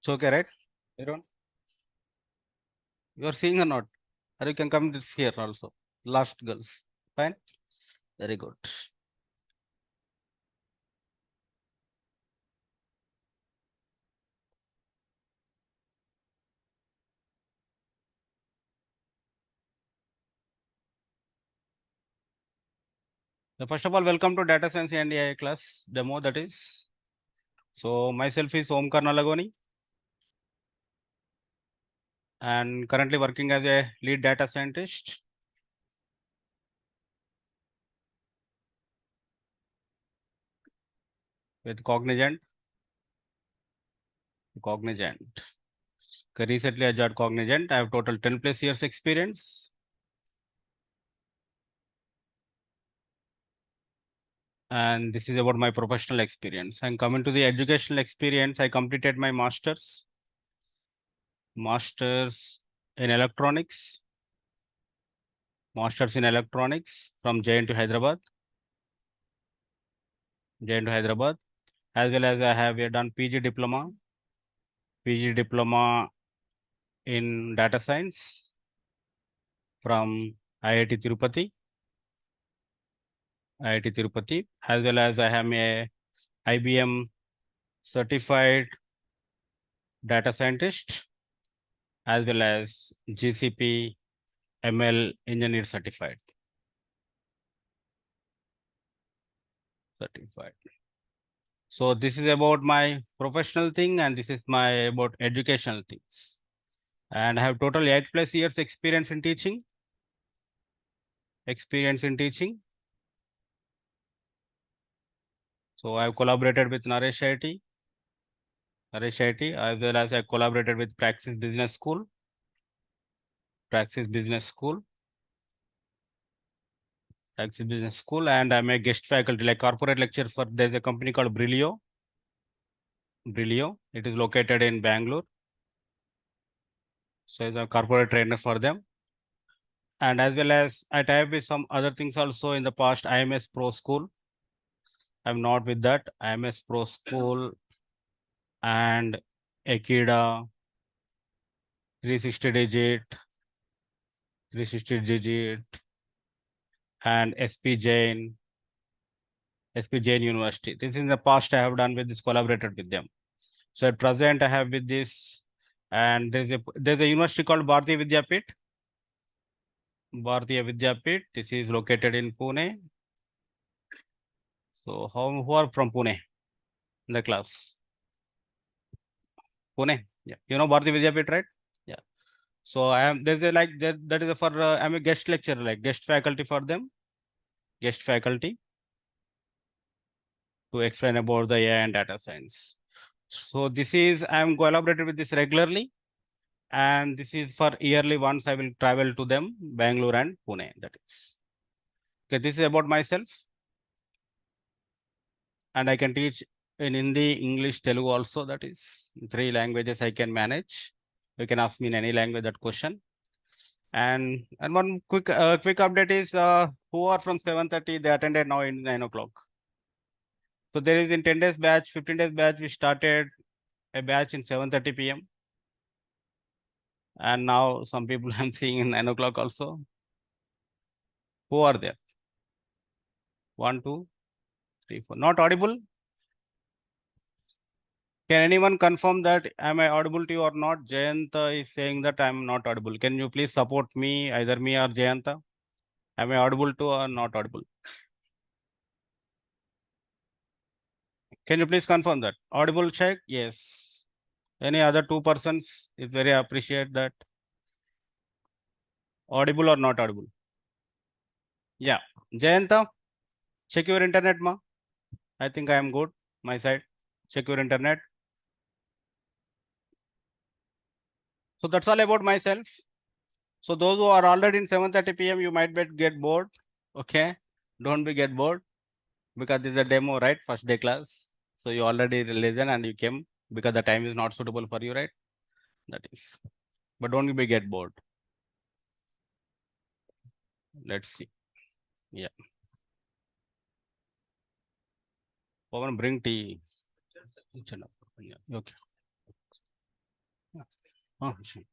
It's okay, right? Everyone? You are seeing or not? Or you can come this here also. Last girls. Fine? Very good. So first of all, welcome to Data Science and AI class demo, that is. So myself is Omkar Nalagoni and currently working as a lead data scientist. With Cognizant. Okay, recently I joined Cognizant. I have total 10 plus years experience. And this is about my professional experience. And coming to the educational experience, I completed my master's in electronics, from JNT Hyderabad, as well as I have done PG diploma in data science from IIT Tirupati, as well as I am a IBM certified data scientist, as well as GCP ML engineer certified. So this is about my professional thing, and this is my about educational things. And I have total 8 plus years experience in teaching. So I have collaborated with Naresh IT, as well as I collaborated with Praxis Business School. And I'm a guest faculty, like corporate lecturer for, there's a company called Brilio. It is located in Bangalore. So as a corporate trainer for them. And as well as I tie up with some other things also in the past, IMS Pro School. I'm not with that. IMS Pro School and Akida, 360 digit, and SP Jain University. This is in the past I have done with this, collaborated with them. So at present I have with this, and there's a university called Bharatiya Vidyapit. This is located in Pune. So who are from Pune in the class? Pune. Yeah. You know Bharatiya Vidyapit, right? Yeah. So I am, there's a like that is a for I'm a guest lecturer, like guest faculty for them. To explain about the AI and data science. So this is, I'm collaborated with this regularly, and this is for yearly once I will travel to them, Bangalore and Pune, that is. Okay, this is about myself. And I can teach in Hindi, English, Telugu also, that is 3 languages I can manage. You can ask me in any language that question. And one quick update is who are from 7:30, they attended now in 9 o'clock. So there is in 10 days batch, 15 days batch, we started a batch in 7:30 p.m. And now some people I'm seeing in 9 o'clock also. Who are there? 1, 2, 3, 4. Not audible? Can anyone confirm that am I audible to you or not? Jayanta is saying that I'm not audible. Can you please support me, either me or Jayanta? Am I audible to or not audible? Can you please confirm that? Audible check? Yes. Any other 2 persons is very appreciate that. Audible or not audible? Yeah. Jayanta, check your internet, ma. I think I am good. My side. Check your internet. So that's all about myself. So those who are already in 7:30 p.m., you might get bored. Okay. Don't be get bored, because this is a demo, right? First day class. So you already listen and you came because the time is not suitable for you, right? That is. But don't be get bored. Let's see. Yeah. Pawan, bring tea. Okay. Oh, sure.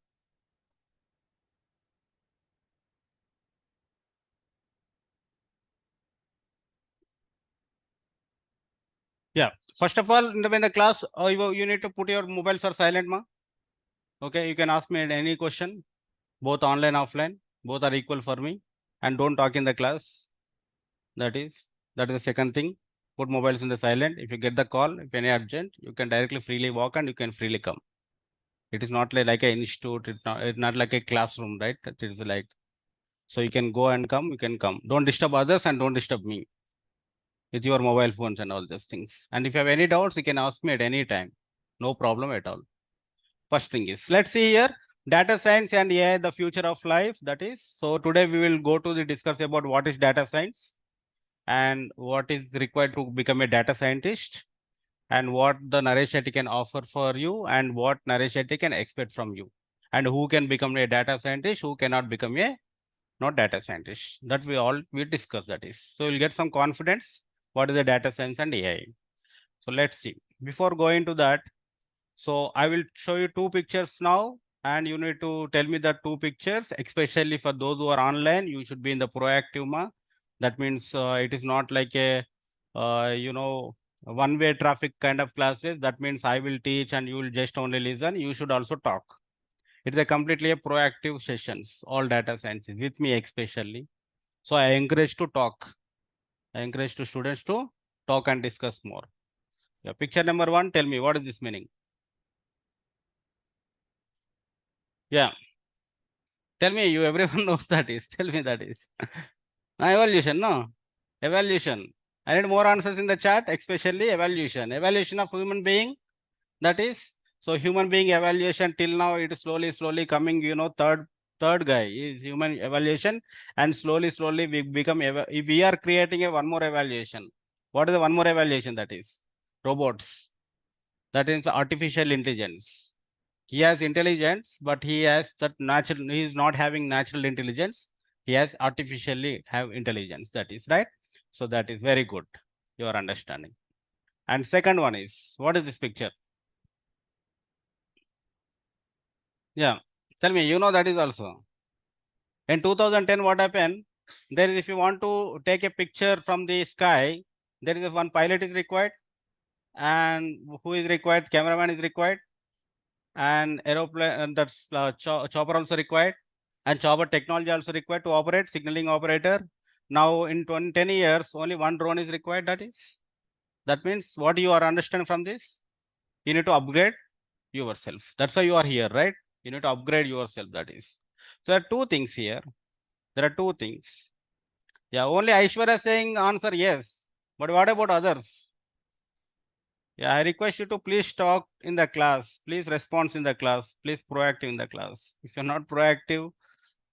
Yeah. First of all, when the class, you need to put your mobiles or silent, ma. Okay, you can ask me any question, both online, offline, both are equal for me, and don't talk in the class. That is that is the second thing. Put mobiles in the silent. If you get the call, if any urgent, you can directly freely walk and you can freely come. It is not like an institute. It's not like a classroom, right? It is like, so you can go and come. You can come. Don't disturb others and don't disturb me with your mobile phones and all those things. And if you have any doubts, you can ask me at any time. No problem at all. First thing is, let's see here, data science and AI, the future of life. That is, so today we will go to the discuss about what is data science and what is required to become a data scientist and what the Naresh Shetty can offer for you and what Naresh Shetty can expect from you and who can become a data scientist, who cannot become a not data scientist. That we discuss, that is. So you'll get some confidence what is the data science and AI. So let's see. Before going to that, so I will show you two pictures now and you need to tell me the two pictures, especially for those who are online, you should be in the proactive mode. That means it is not like a, one-way traffic kind of classes. That means I will teach and you will just only listen. You should also talk. It is a completely a proactive sessions, all data sciences with me especially. So I encourage to talk. I encourage to students to talk and discuss more. Yeah, picture number one, tell me what is this meaning? Yeah. Tell me, you everyone knows that is. Tell me that is. Evaluation, no? Evaluation. I need more answers in the chat, especially evaluation. Evaluation of human being, that is. So human being evaluation till now, it is slowly coming, third guy is human evaluation and slowly we become, if we are creating a one more evaluation. What is the one more evaluation that is? Robots. That is artificial intelligence. He has intelligence, but he has that natural, he is not having natural intelligence. He has artificially have intelligence. That is right. So that is very good. Your understanding. And second one is, what is this picture? Yeah. Tell me, that is also. In 2010, what happened? There is, if you want to take a picture from the sky, there is one pilot is required. And who is required? Cameraman is required. And aeroplane, and that's chopper also required. And chopper technology also required to operate, signaling operator. Now in 10 years, only one drone is required. That means what you are understanding from this? You need to upgrade yourself. That's why you are here, right? You need to upgrade yourself. That is. So there are two things here. There are two things. Yeah, only Aishwarya saying answer yes. But what about others? Yeah, I request you to please talk in the class. Please respond in the class. Please proactive in the class. If you're not proactive,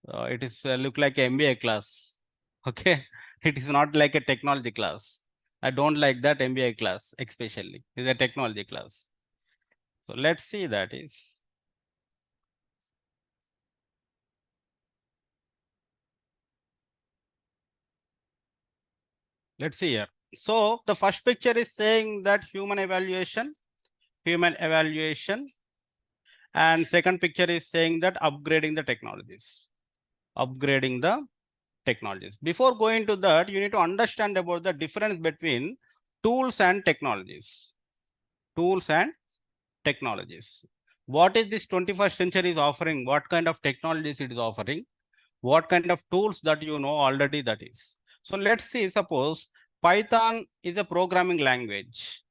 it is look like a MBA class. Okay, it is not like a technology class. I don't like that MBA class, especially. It's a technology class. So let's see that is. Let's see here. So the first picture is saying that human evaluation, and second picture is saying that upgrading the technologies, upgrading the technologies. Before going to that, you need to understand about the difference between tools and technologies. Tools and technologies. What is this 21st century is offering? What kind of technologies it is offering? What kind of tools that you know already that is? So let's see, suppose Python is a programming language.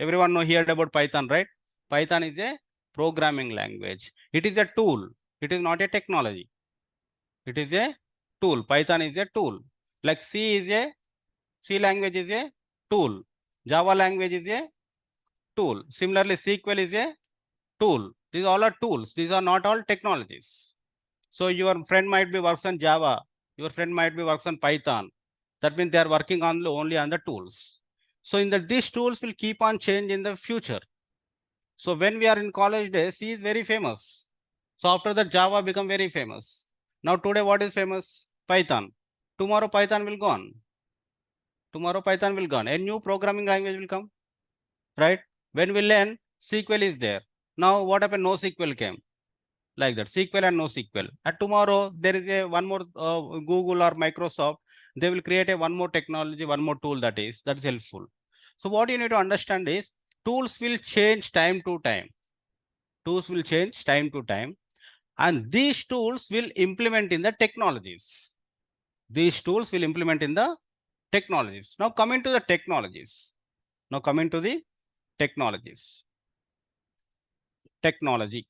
Everyone know heard about Python, right? Python is a programming language. It is a tool. It is not a technology. It is a tool. Python is a tool. Like C language is a tool. Java language is a tool. Similarly, SQL is a tool. These all are tools. These are not all technologies. So your friend might be works on Java. Your friend might be works on Python. That means they are working on only on the tools. So these tools will keep on change in the future. So when we are in college days, C is very famous. So after that, Java become very famous. Now today, what is famous? Python. Tomorrow, Python will gone. Tomorrow, Python will gone. A new programming language will come, right? When we learn, SQL is there. Now what happened? NoSQL came. Like that, SQL and NoSQL. And tomorrow there is a one more Google or Microsoft, they will create a one more technology, one more tool that is helpful. So what you need to understand is tools will change time to time. Tools will change time to time, and these tools will implement in the technologies. These tools will implement in the technologies. Now coming to the technologies. Now coming to the technologies. Technology.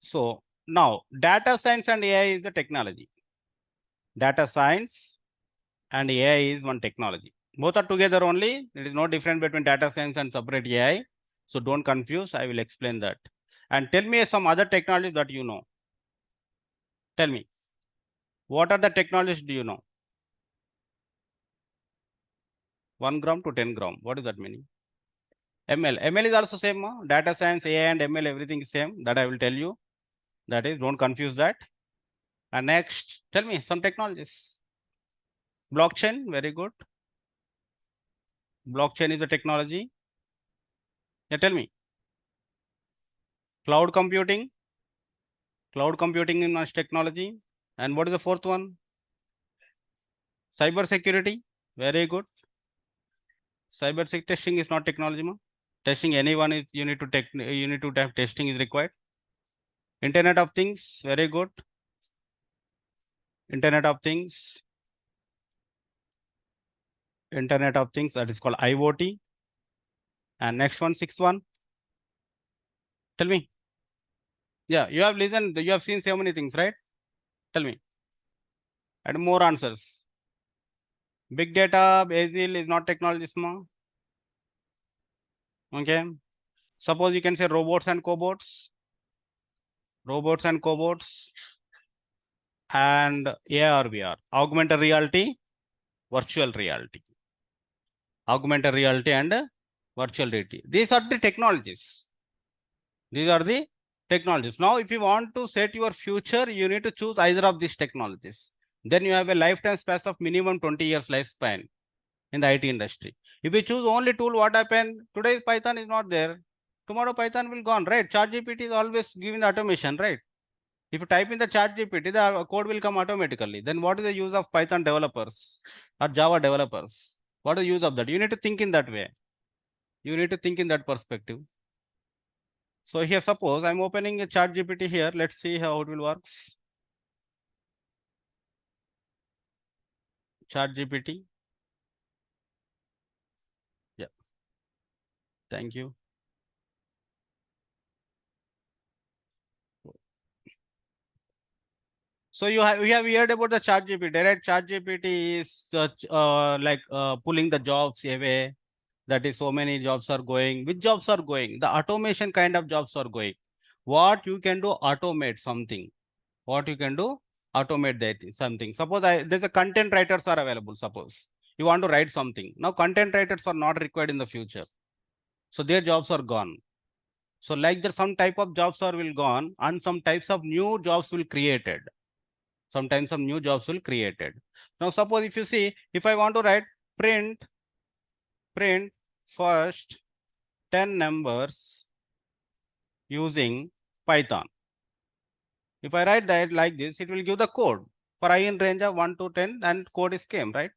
So now data science and AI is a technology. Data science and AI is one technology. Both are together only. There is no difference between data science and separate AI. So don't confuse. I will explain that. And tell me some other technologies that you know. Tell me. What are the technologies do you know? 1 gram to 10 gram. What does that mean? ML. ML is also same. Data science, AI and ML, everything is same. That I will tell you. That is, don't confuse that. And next, tell me some technologies. Blockchain, very good. Blockchain is a technology. Yeah, tell me. Cloud computing. Cloud computing is much technology. And what is the fourth one? Cyber security. Very good. Cyber testing is not technology, ma. Testing anyone is you need to have testing is required. Internet of Things, very good. Internet of Things. Internet of Things, that is called IoT. And next one, sixth one. Tell me. Yeah, you have listened, you have seen so many things, right? Tell me. And more answers. Big data, Basil is not technology, ma. Okay. Suppose you can say robots and cobots. Robots and cobots. And AR, VR. Augmented reality, virtual reality. Augmented reality and virtual reality. These are the technologies. These are the technologies. Now, if you want to set your future, you need to choose either of these technologies. Then you have a lifetime span of minimum 20 years lifespan in the IT industry. If you choose only tool, what happened? Today Python is not there. Tomorrow Python will gone, right? ChatGPT is always giving the automation, right? If you type in the ChatGPT, the code will come automatically. Then what is the use of Python developers or Java developers? What is the use of that? You need to think in that way. You need to think in that perspective. So here, suppose I'm opening a ChatGPT here. Let's see how it will works. ChatGPT. Yeah. Thank you. So you have heard about the ChatGPT, right? ChatGPT is pulling the jobs away. That is, so many jobs are going. Which jobs are going? The automation kind of jobs are going. What you can do? Automate something. What you can do? Automate that something. Suppose there's a content writers are available. Suppose you want to write something. Now content writers are not required in the future. So their jobs are gone. So like that, some type of jobs are will gone and some types of new jobs will created. Sometimes some new jobs will created. Now suppose if you see, if I want to write print first 10 numbers using Python. If I write that like this, it will give the code for I in range of 1 to 10 and code is came, right?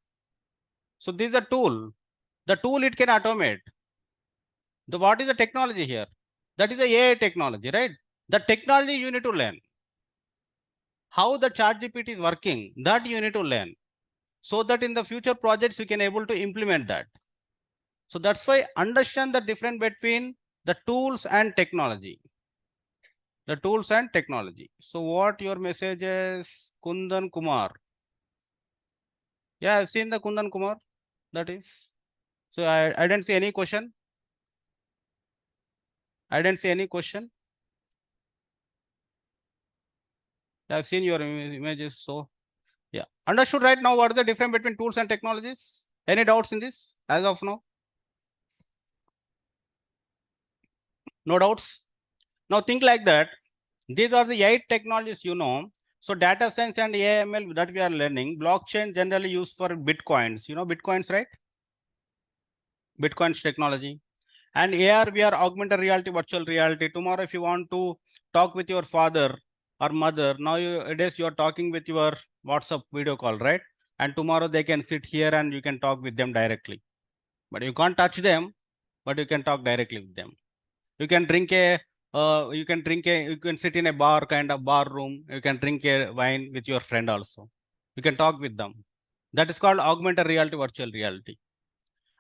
So this is a tool. The tool it can automate. What is the technology here? That is the AI technology, right? The technology you need to learn. How the ChatGPT is working, that you need to learn. So that in the future projects you can able to implement that. So that's why understand the difference between the tools and technology. The tools and technology. So what your message is, Kundan Kumar? Yeah, I've seen the Kundan Kumar. That is. So I didn't see any question. I didn't see any question. I've seen your images. So yeah, understood right now. What is the difference between tools and technologies? Any doubts in this as of now? No doubts. Now think like that. These are the 8 technologies you know. So data science and AML that we are learning. Blockchain generally used for bitcoins. You know bitcoins, right? Bitcoins technology. And AR, VR, augmented reality, virtual reality. Tomorrow, if you want to talk with your father or mother, nowadays you are talking with your WhatsApp video call, right? And tomorrow they can sit here and you can talk with them directly. But you can't touch them, but you can talk directly with them. You can drink you can sit in a bar, kind of bar room. You can drink a wine with your friend also. You can talk with them. That is called augmented reality, virtual reality.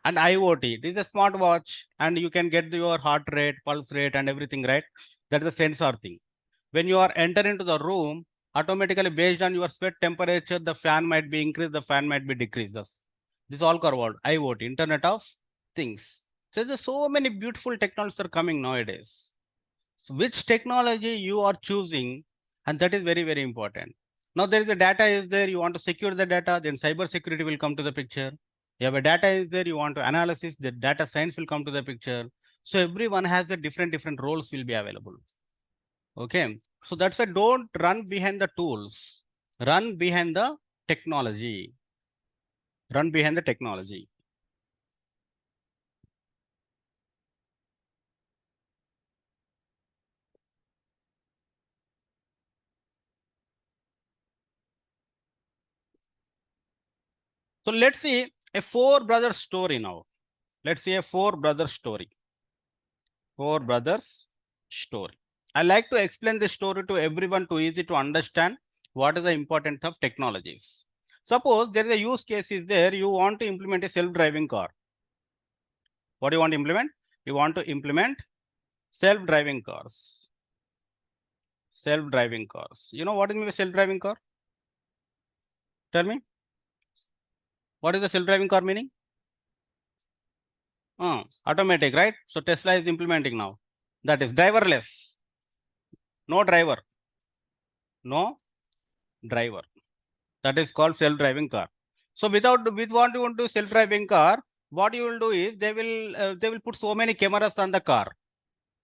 And IoT, this is a smart watch and you can get your heart rate, pulse rate and everything, right? That is the sensor thing. When you are enter into the room, automatically based on your sweat temperature, the fan might be increased, the fan might be decreased. This is all covered, IoT, Internet of Things. So there's so many beautiful technologies are coming nowadays. So which technology you are choosing, and that is very, very important. Now there is a data is there, you want to secure the data, then cyber security will come to the picture. You have a data is there, you want to analysis, the data science will come to the picture. So everyone has a different roles will be available. Okay, so that's why don't run behind the tools, run behind the technology, run behind the technology. So let's see a four brother story now. Let's see a four brother story. Four brothers story. I like to explain this story to everyone too easy to understand what is the importance of technologies. Suppose there is a use case is there, you want to implement a self-driving car. What do you want to implement? You want to implement self-driving cars. Self-driving cars. You know what is a self-driving car? Tell me. What is the self-driving car meaning? Automatic, right? So Tesla is implementing now. That is driverless. No driver. No driver. That is called self-driving car. So with what you want to self-driving car, what you will do is they will put so many cameras on the car.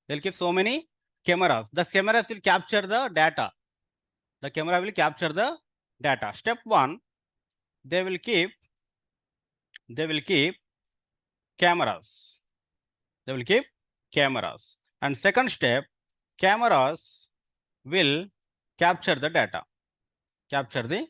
They'll keep so many cameras. The cameras will capture the data. The camera will capture the data. Step one, they will keep cameras. They will keep cameras. And second step, cameras will capture the data. Capture the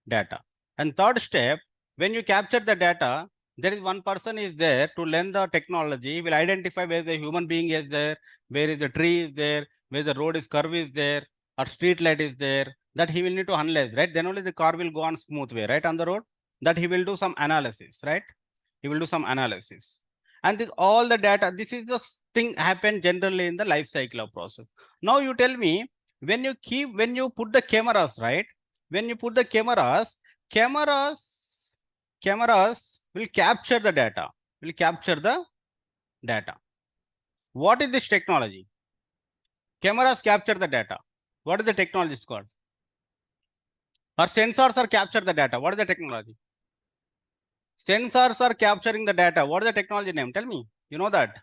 data. And third step, when you capture the data, there is one person is there to learn the technology, will identify where the human being is there, where is the tree is there, where the road is curve is there, or street light is there, that he will need to analyze, right? Then only the car will go on smooth way, right, on the road. That he will do some analysis, right? He will do some analysis. And this all the data, this is the thing happen generally in the life cycle of process. Now you tell me, when you put the cameras, right? When you put the cameras will capture the data, What is this technology? Cameras capture the data. What is the technology called? Or sensors are capture the data. What is the technology? Sensors are capturing the data. What is the technology name? Tell me. You know that.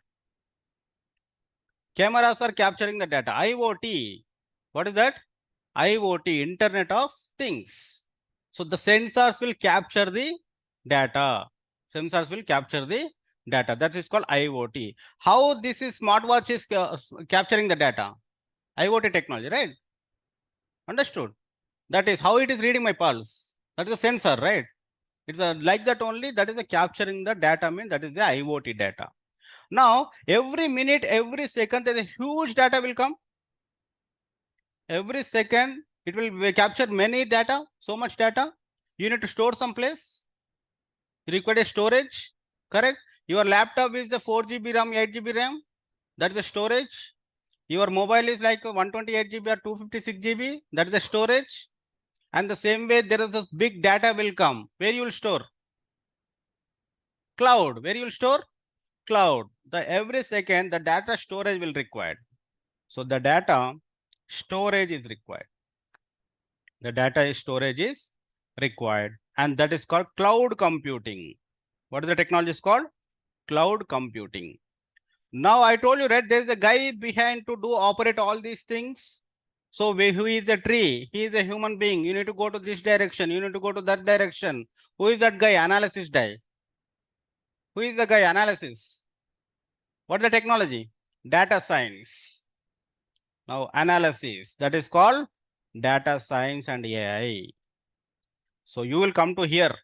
Cameras are capturing the data. IoT. What is that? IoT, Internet of Things. So the sensors will capture the data. Sensors will capture the data. That is called IoT. How this is smartwatch is capturing the data? IoT technology, right? Understood. That is how it is reading my pulse. That is a sensor, right? It's like that only. That is the capturing the data. That is the IoT data. Now, every minute, every second, there is a huge data will come. Every second, it will capture many data, so much data. You need to store some place. You require a storage, correct? Your laptop is the 4 GB RAM, 8 GB RAM. That is the storage. Your mobile is like 128 GB or 256 GB. That is the storage. And the same way, there is a big data will come. Where you will store? Cloud. Where you will store? Cloud. Every second, the data storage will required. So the data storage is required. The data storage is required, and that is called cloud computing. What is the technology is called? Cloud computing. Now I told you, right, there is a guy behind to do operate all these things. So who is a tree? He is a human being. You need to go to this direction. You need to go to that direction. Who is that guy? Analysis guy. Who is the guy? Analysis. What is the technology? Data science. Now analysis, that is called data science and AI. So you will come to here.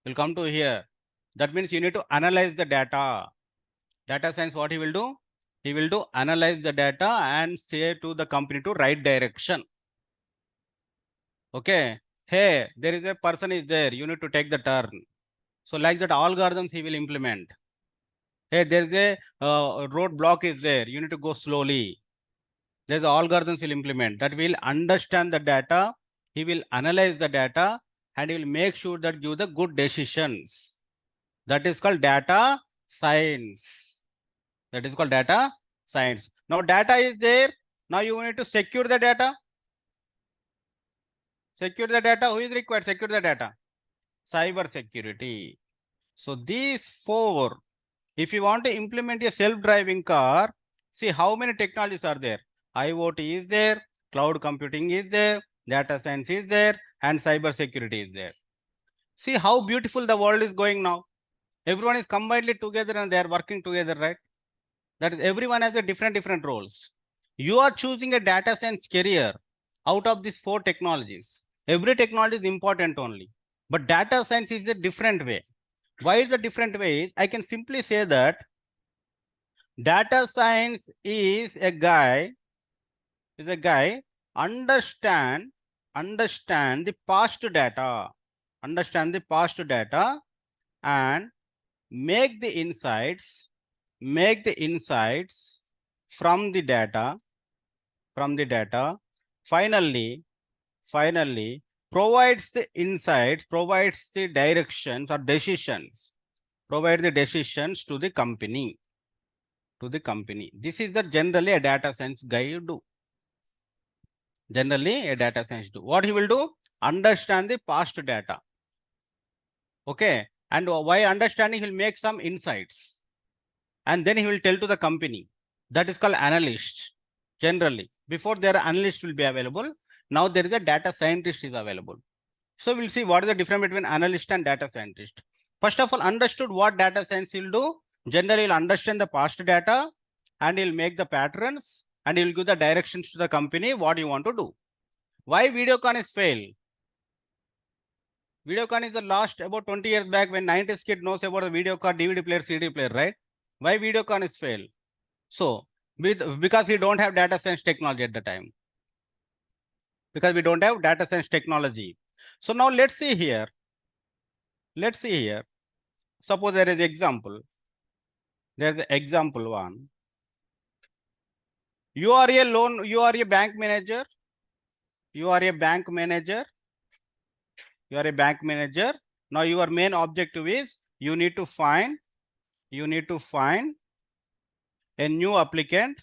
You'll come to here. That means you need to analyze the data. Data science, what he will do? He will do analyze the data and say to the company to right direction. Okay. Hey, there is a person is there. You need to take the turn. So like that algorithms he will implement. Hey, there is a road block is there. You need to go slowly. There's algorithms will implement that will understand the data. He will analyze the data and he will make sure that give the good decisions. That is called data science. That is called data science. Now data is there. Now you need to secure the data. Secure the data. Who is required? Secure the data. Cyber security. So these four, if you want to implement a self-driving car, see how many technologies are there. IoT is there, cloud computing is there, data science is there, and cyber security is there. See how beautiful the world is going now. Everyone is combinedly together and they are working together, right? That is, everyone has a different roles. You are choosing a data science career out of these four technologies. Every technology is important only, but data science is a different way. Why is the different way? I can simply say that data science is a guy understand the past data, and make the insights from the data, finally provides the insights, provides the directions or decisions, provide the decisions to the company. This is the generally a data science guy you do. Generally a data science do. What he will do? Understand the past data. Okay. And by understanding, he'll make some insights. And then he will tell to the company. That is called analyst. Generally. Before there are analysts will be available. Now there is a data scientist is available. So we'll see what is the difference between analyst and data scientist. First of all, understood what data science he'll do. Generally, he'll understand the past data and he'll make the patterns and he'll give the directions to the company what you want to do. Why Videocon is fail? Videocon is the last about 20 years back when 90s kid knows about the video card, DVD player, CD player, right? Why Videocon is fail? So, because we don't have data science technology at the time. Because we don't have data science technology. So now let's see here. Suppose there is example. There's the example one. You are a bank manager. You are a bank manager. Now your main objective is you need to find a new applicant.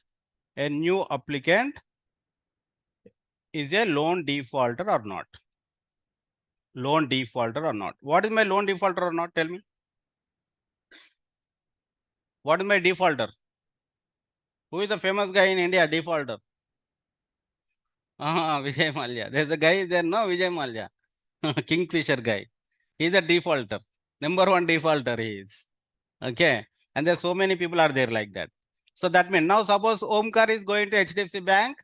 A new applicant is a loan defaulter or not. Loan defaulter or not. What is my loan defaulter or not? Tell me. What is my defaulter? Who is the famous guy in India defaulter? Vijay Mallya. There's a guy there, no? Vijay Mallya. Kingfisher guy. He's a defaulter. Number one defaulter he is. Okay. And there's so many people are there like that. So that means now suppose Omkar is going to HDFC Bank.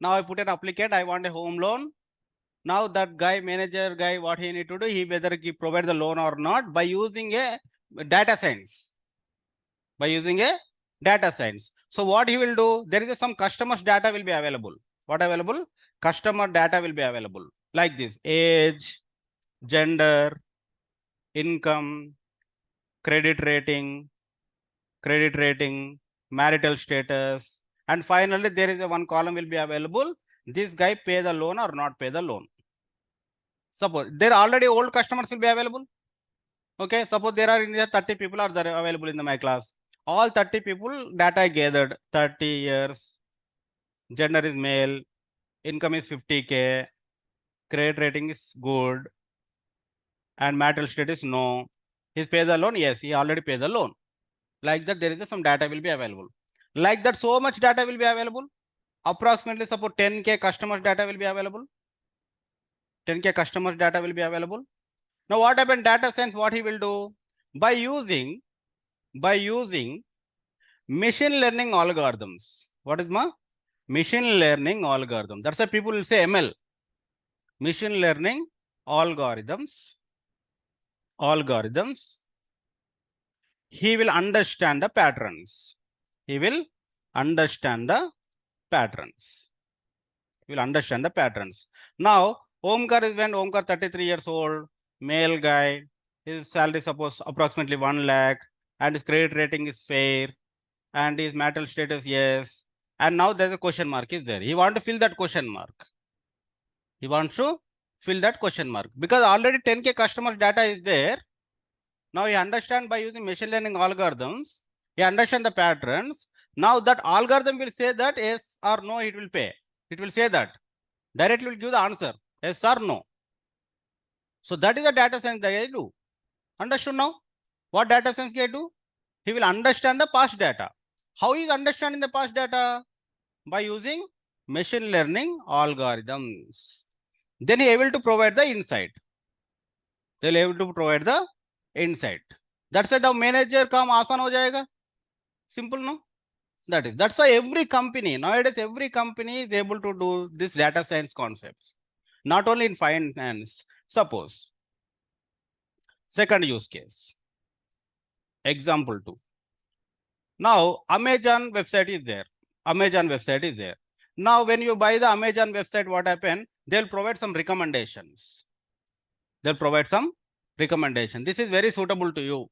Now I put an applicant. I want a home loan. Now that guy, manager guy, what he need to do? He whether he provide the loan or not by using a data science. So what he will do? There is some customers data will be available. What available? Customer data will be available. Like this: age, gender, income, credit rating, marital status, and finally there is a one column will be available. This guy pay the loan or not pay the loan. Suppose there are already old customers will be available. Okay, suppose there are 30 people are there available in my class. All 30 people data I gathered. 30 years, gender is male, income is 50K, credit rating is good, and marital status no. He's paid the loan? Yes, he already paid the loan. Like that, there is some data will be available. Like that, so much data will be available. Approximately suppose 10K customers data will be available. 10K customers data will be available. Now what happened? Data science, what he will do? By using Machine learning algorithms. What is machine learning algorithm? That's why people will say ML. Machine learning algorithms. He will understand the patterns. He will understand the patterns. He will understand the patterns. Now, Omkar is when Omkar 33 years old, male guy, his salary suppose approximately 1 lakh, and his credit rating is fair, and his marital status, yes. And now there's a question mark is there. He wants to fill that question mark. He wants to fill that question mark because already 10K customers data is there. Now he understand by using machine learning algorithms, he understand the patterns. Now that algorithm will say that yes or no, it will pay. It will say that. Directly will give the answer, yes or no. So that is the data science that I do. Understood now? What data science I do? He will understand the past data. How is understanding the past data? By using machine learning algorithms. Then he able to provide the insight. They'll able to provide the insight. That's why the manager काम आसान हो जाएगा. Simple, no? That's why every company nowadays, every company is able to do this data science concepts. Not only in finance. Suppose second use case. Example 2. Now Amazon website is there. Amazon website is there. Now when you buy the Amazon website, what happen? They'll provide some recommendations. They'll provide some recommendation. This is very suitable to you.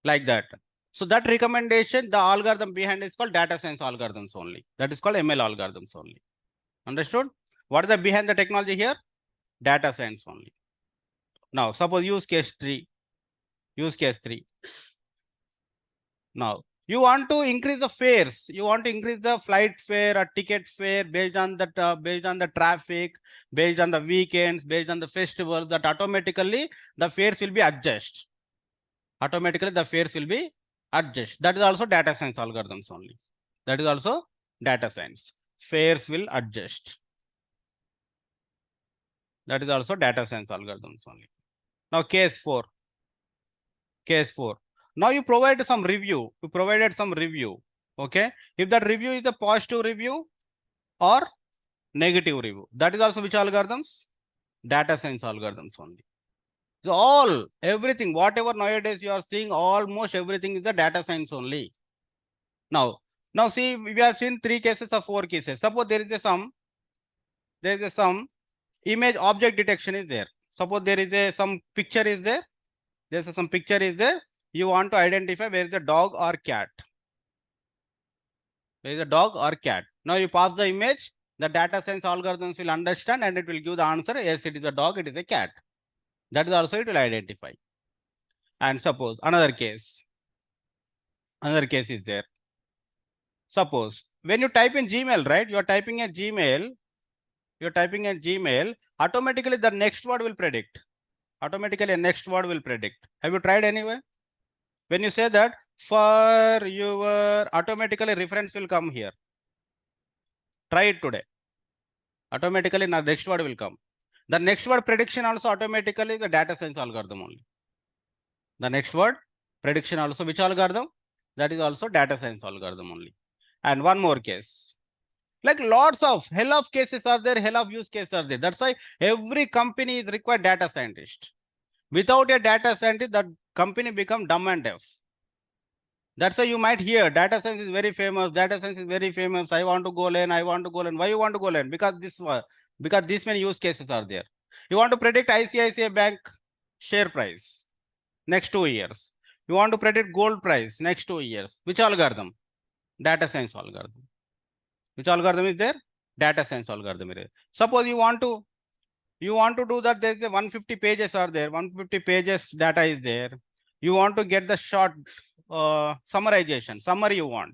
Like that. So that recommendation, the algorithm behind is called data science algorithms only. That is called ML algorithms only. Understood? What is the behind the technology here? Data science only. Now suppose use case 3. Use case 3. Now you want to increase the fares. You want to increase the flight fare or ticket fare based on the traffic, based on the weekends, based on the festivals. That automatically the fares will be adjusted. Automatically the fares will be adjusted. That is also data science algorithms only. That is also data science. Fares will adjust. That is also data science algorithms only. Now case 4. Case 4. Now you provide some review. You provided some review. Okay. If that review is a positive review or negative review, that is also which algorithms? Data science algorithms only. So everything, whatever nowadays you are seeing, almost everything is a data science only. Now see, we have seen 3 cases or 4 cases. Suppose there is some image object detection is there. Suppose there is some picture is there. There's some picture is there. You want to identify where is a dog or cat. Where is a dog or cat. Now you pass the image, the data science algorithms will understand and it will give the answer. Yes, it is a dog, it is a cat. That is also it will identify. And suppose another case is there. Suppose when you type in Gmail, right? You are typing a Gmail, automatically the next word will predict. Automatically a next word will predict. Have you tried anywhere? When you say that for your, automatically reference will come here. Try it today. Automatically the next word will come. The next word prediction also automatically is a data science algorithm only. The next word prediction also which algorithm? That is also data science algorithm only. And one more case. Like lots of hell of cases are there, hell of use cases are there. That's why every company is required data scientist. Without a data scientist, that company become dumb and deaf. That's why you might hear data science is very famous. Data science is very famous. I want to go learn. I want to go learn. Why you want to go learn? Because this many use cases are there. You want to predict ICICI Bank share price next 2 years. You want to predict gold price next 2 years. Which algorithm? Data science algorithm. Which algorithm is there? Data science algorithm. Suppose you want to do that. There's a 150 pages are there. 150 pages data is there. You want to get the short summarization. Summary you want.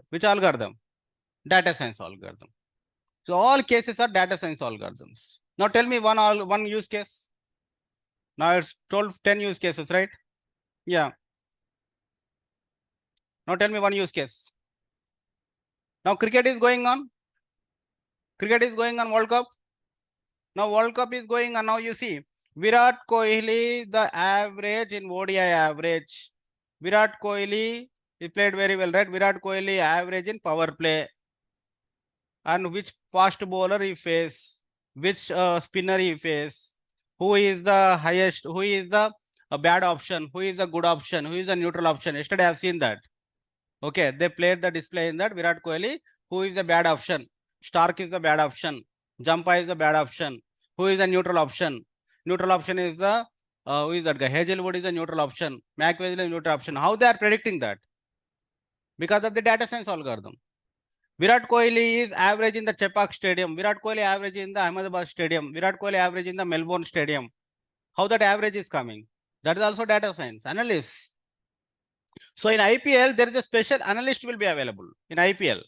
Which algorithm? Data science algorithm. So all cases are data science algorithms. Now tell me one use case. Now it's told 10 use cases, right? Yeah. Now tell me one use case. Now cricket is going on. World Cup. Now World Cup is going on. Now you see Virat Kohli, the average in ODI average. Virat Kohli He played very well, right? Virat Kohli average in power play. And which fast bowler he face, which spinner he face, who is the highest, who is the bad option, who is the good option, who is the neutral option. Yesterday I have seen that. Okay, they played the display in that Virat Kohli, who is the bad option, Stark is the bad option, Jampa is the bad option, who is the neutral option. Neutral option is the who is that guy? Hazelwood is the neutral option, McVeigh is the neutral option. How they are predicting that? Because of the data science algorithm. Virat Kohli is average in the Chepauk Stadium. Virat Kohli average in the Ahmedabad Stadium. Virat Kohli average in the Melbourne Stadium. How that average is coming? That is also data science analysis. So in IPL, there is a special analyst will be available in IPL.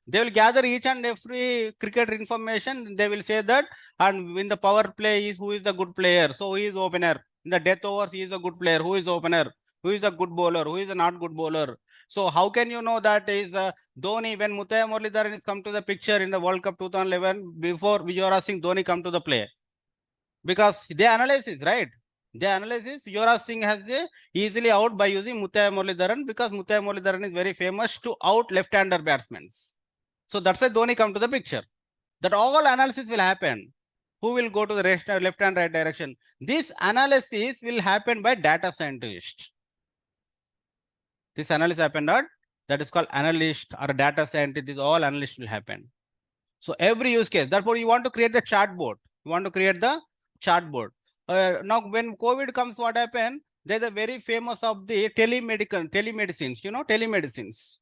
They will gather each and every cricketer information. They will say that, and in the power play is who is the good player. So who is opener. In the death overs, he is a good player. Who is opener? Who is a good bowler? Who is a not good bowler? So how can you know that is Dhoni when Muttiah Muralitharan is come to the picture in the World Cup 2011 before Yuvraj Singh Dhoni come to the play? Because they analysis, right? The analysis, Yuvraj Singh has easily out by using Muttiah Muralitharan because Muttiah Muralitharan is very famous to out left-hander batsmen. So that's why Dhoni come to the picture. That all analysis will happen. Who will go to the left and right direction? This analysis will happen by data scientist. This analysis happened at that is called analyst or data scientist. This all analyst will happen. So every use case. Therefore, you want to create the chart board. You want to create the chart board. Now, when COVID comes, what happened? There's a very famous of the telemedicines. You know, telemedicines.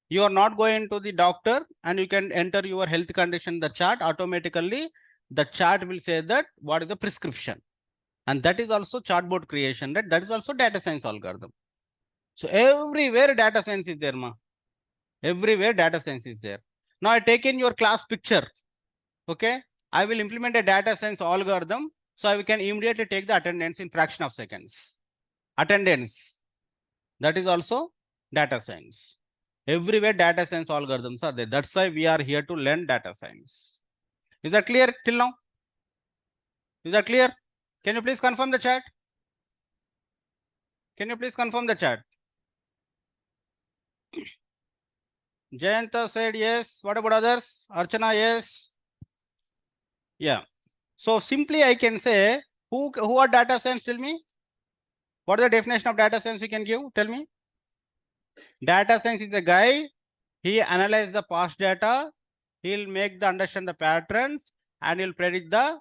You are not going to the doctor and you can enter your health condition in the chart automatically. The chart will say that what is the prescription. And that is also chartboard creation. That is also data science algorithm. So everywhere data science is there, ma. Everywhere data science is there. Now I take in your class picture. Okay. I will implement a data science algorithm. So I can immediately take the attendance in fraction of seconds. Attendance. That is also data science. Everywhere data science algorithms are there. That's why we are here to learn data science. Is that clear till now? Is that clear? Can you please confirm the chat? Can you please confirm the chat? Jayanta said yes. What about others? Archana, yes. Yeah. So simply I can say, who are data science? Tell me. What is the definition of data science you can give? Tell me. Data science is a guy. He analyzes the past data. He'll make the understand the patterns and he'll predict the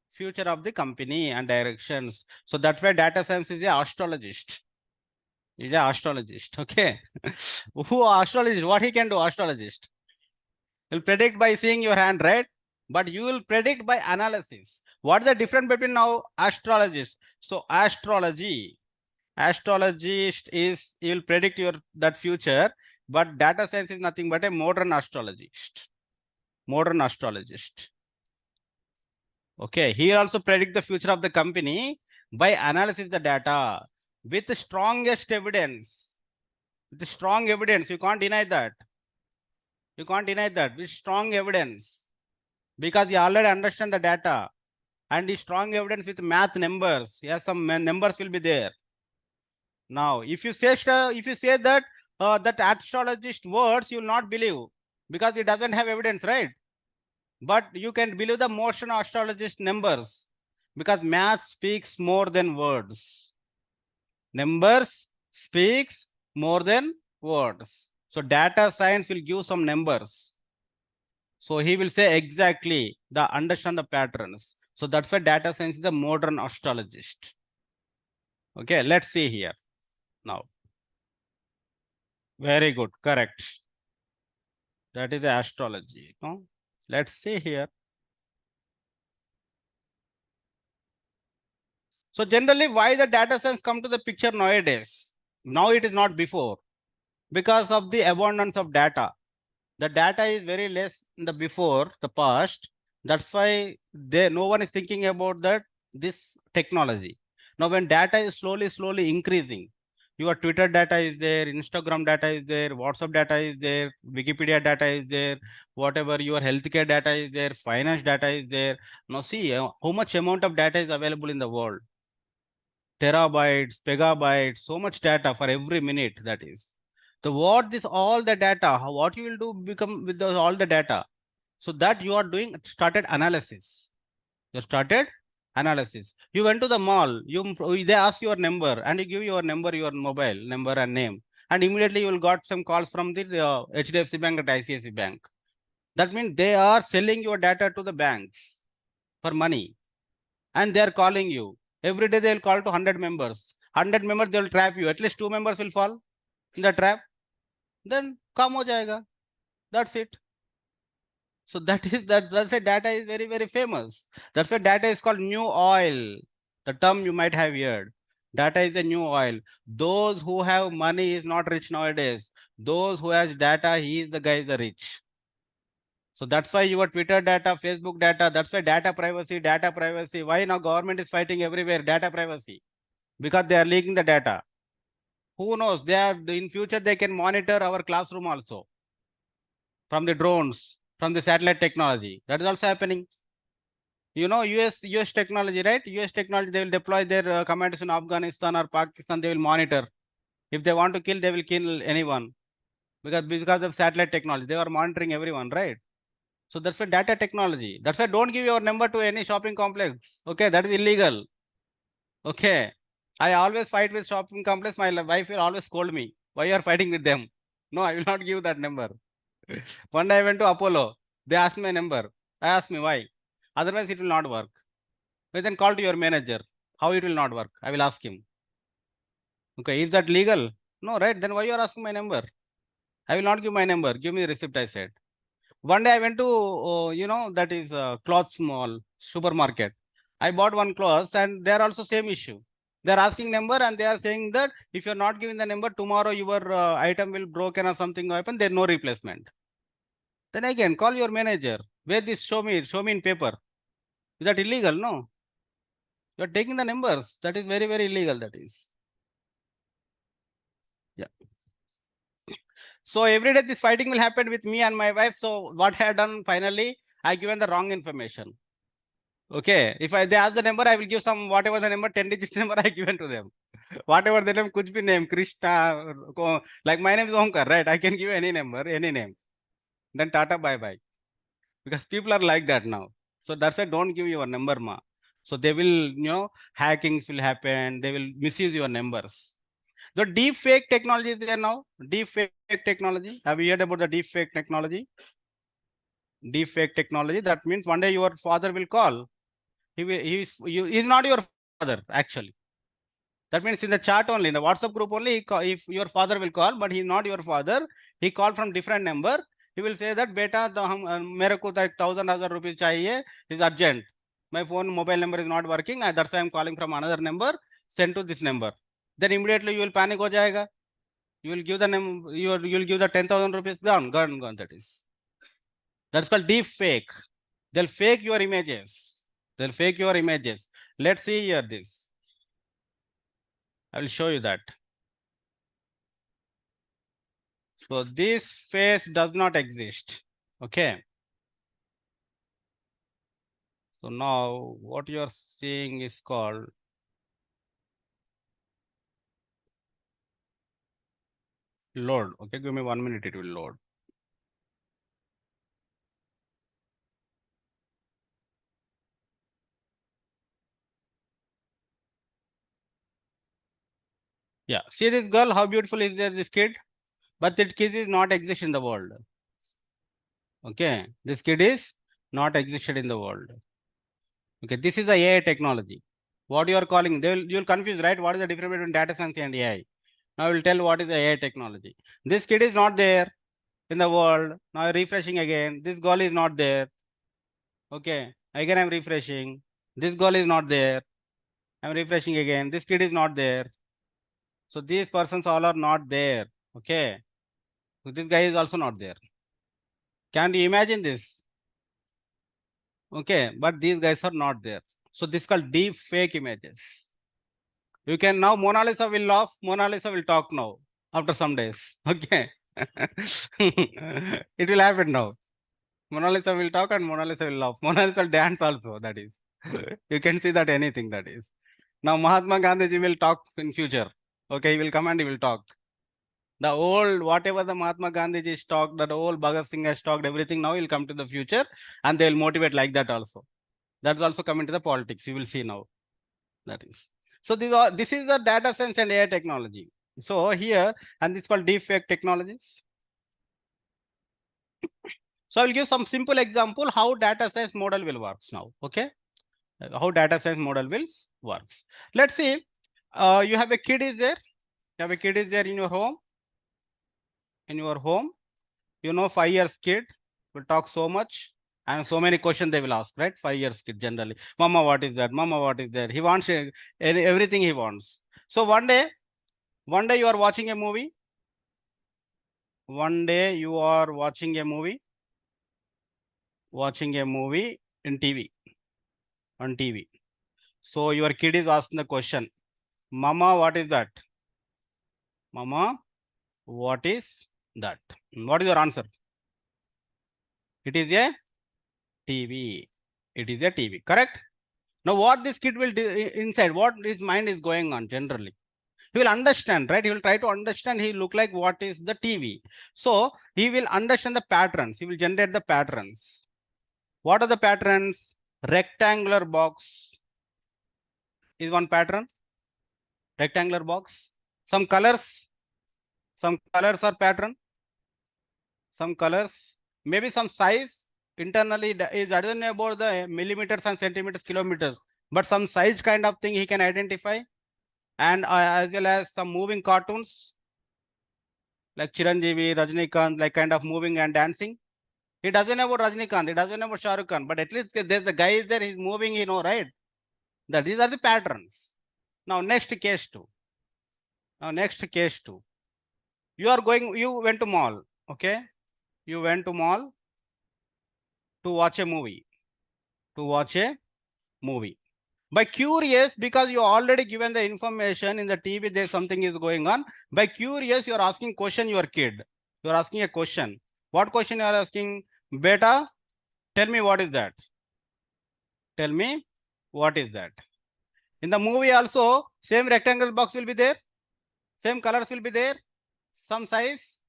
future of the company and directions. So that's why data science is a astrologist. Is a astrologist. Okay. Who astrologist? What he can do? Astrologist. He'll predict by seeing your hand, right? But you will predict by analysis. What is the difference between now astrologist? So astrologist is you will predict your that future, but data science is nothing but a modern astrologist. Modern astrologist. Okay, he also predict the future of the company by analysis the data with the strongest evidence. With the strong evidence, you can't deny that. You can't deny that with strong evidence because he already understand the data and the strong evidence with math numbers. Yes, some numbers will be there. Now, if you say that that astrologist words, you will not believe because it doesn't have evidence, right? But you can believe the motion astrologist numbers because math speaks more than words. Numbers speaks more than words. So data science will give some numbers. So he will say exactly the understand the patterns. So that's why data science is a modern astrologist. Okay, let's see here now. Very good, correct. That is the astrology. No? Let's see here. So generally, why the data science come to the picture nowadays? Now it is not before. Because of the abundance of data. The data is very less in the before, the past. That's why no one is thinking about that this technology. Now when data is slowly increasing, your Twitter data is there, Instagram data is there, WhatsApp data is there, Wikipedia data is there, whatever your healthcare data is there, finance data is there. Now see how much amount of data is available in the world. Terabytes, pegabytes, so much data for every minute that is. So what this all the data, what you will do become with those, all the data. So that you are doing started analysis. You started analysis. You went to the mall, they ask your number and you give your number, your mobile number and name. And immediately you will got some calls from the HDFC Bank and ICICI Bank. That means they are selling your data to the banks for money. And they are calling you. Every day they will call to 100 members. 100 members, they will trap you. At least 2 members will fall in the trap. Then काम हो जाएगा. That's it. So that's why data is very, very famous. That's why data is called new oil. The term you might have heard. Data is a new oil. Those who have money is not rich nowadays. Those who has data, he is the guy the rich. So that's why your Twitter data, Facebook data, that's why data privacy, data privacy. Why now government is fighting everywhere data privacy? Because they are leaking the data. Who knows? They are in future they can monitor our classroom also from the drones, from the satellite technology. That is also happening. You know, US technology, right? US technology, they will deploy their commandos in Afghanistan or Pakistan. They will monitor. If they want to kill, they will kill anyone because of satellite technology. They are monitoring everyone, right? So that's why data technology. That's why don't give your number to any shopping complex. Okay, that is illegal. Okay. I always fight with shopping complex. My wife will always scold me. Why you are fighting with them? No, I will not give that number. One day I went to Apollo. They asked my number. I asked me why. Otherwise, it will not work. But then call to your manager. How it will not work? I will ask him. Okay, is that legal? No, right? Then why you are asking my number? I will not give my number. Give me the receipt, I said. One day I went to, that is clothes mall, supermarket. I bought one clothes and they are also same issue. They are asking number and they are saying that if you're not giving the number, tomorrow your item will broken or something will happen. There's no replacement. Then again, call your manager. Where this show me in paper. Is that illegal? No. You're taking the numbers. That is very, very illegal. That is. Yeah. So every day this fighting will happen with me and my wife. So what I have done finally, I given the wrong information. Okay, if they ask the number, I will give some whatever the number, 10 digits number I given to them. Whatever the name, kuch bhi name, Krishna, like my name is Omkar, right? I can give any number, any name. Then Tata bye bye. Because people are like that now. So that's why don't give your number, ma. So they will, hackings will happen. They will misuse your numbers. The deep fake technology is there now. Deep fake technology. Have you heard about the deep fake technology? Deep fake technology. That means one day your father will call. He's not your father actually. That means in the chat only, in the WhatsApp group only, if your father will call, but he's not your father, he called from different number. He will say that, beta, mere ko 1,000 rupees chahiye, is urgent. My mobile number is not working. That's why I'm calling from another number. Send to this number. Then immediately you will panic ho jayega. You will give the name. You will give the 10,000 rupees down. Gone. That is. That's called deep fake. They'll fake your images. They'll fake your images. Let's see here this. I will show you that. So this face does not exist. Okay. So now what you are seeing is called load. Okay, give me 1 minute, it will load. Yeah, see this girl, how beautiful is there, this kid? But that kid is not exist in the world. Okay, this kid is not existed in the world. Okay, this is the AI technology. What you are calling, you'll confuse, right? What is the difference between data science and AI? Now I will tell what is the AI technology. This kid is not there in the world. Now refreshing again. This girl is not there. Okay, again I'm refreshing. This girl is not there. I'm refreshing again. This kid is not there. So these persons all are not there. Okay. So this guy is also not there. Can you imagine this? Okay, but these guys are not there. So this is called deep fake images. You can now Mona Lisa will laugh, Mona Lisa will talk now after some days. Okay. It will happen now. Mona Lisa will talk and Mona Lisa will laugh. Mona Lisa will dance also. That is. You can see that anything that is. Now Mahatma Gandhi will talk in future. Okay, he will come and he will talk. The old, whatever the Mahatma Gandhi ji talked, that old Bhagat Singh has talked, everything now will come to the future and they will motivate like that also. That's also coming to the politics. You will see now. That is. So this is the data science and AI technology. So here, and this is called deepfake technologies. So I will give some simple example how data science model will works now. Okay. How data science model will works. Let's see. You have a kid is there. You have a kid is there in your home. In your home, you know, 5 years kid will talk so much and so many questions they will ask, right? 5 years kid generally. Mama, what is that? Mama, what is that? He wants everything he wants. So one day you are watching a movie. One day you are watching a movie. Watching a movie in TV. On TV. So your kid is asking the question, Mama, what is that? Mama, what is that? What is your answer? It is a TV. It is a TV. Correct? Now, what this kid will do inside, what his mind is going on generally? He will understand, right? He will try to understand. He look like what is the TV. So he will understand the patterns. He will generate the patterns. What are the patterns? Rectangular box is one pattern. Rectangular box. Some colors are pattern. Some colors, maybe some size. Internally is I don't know about the millimeters and centimeters, kilometers, but some size kind of thing he can identify. And as well as some moving cartoons like Chiranjeevi, Rajnikant, like kind of moving and dancing. He doesn't know about Rajnikant, he doesn't know about Shah Rukh Khan, but at least there's the guy is there, he's moving, you know, right? That these are the patterns. Now next case 2. Now next case 2. You went to mall, okay? You went to mall to watch a movie. To watch a movie. By curious, because you already given the information in the TV, there's something is going on. By curious, you are asking question your kid. You are asking a question. What question you are asking? Beta, tell me what is that? Tell me what is that? In the movie also, same rectangle box will be there. Same colors will be there. Some size.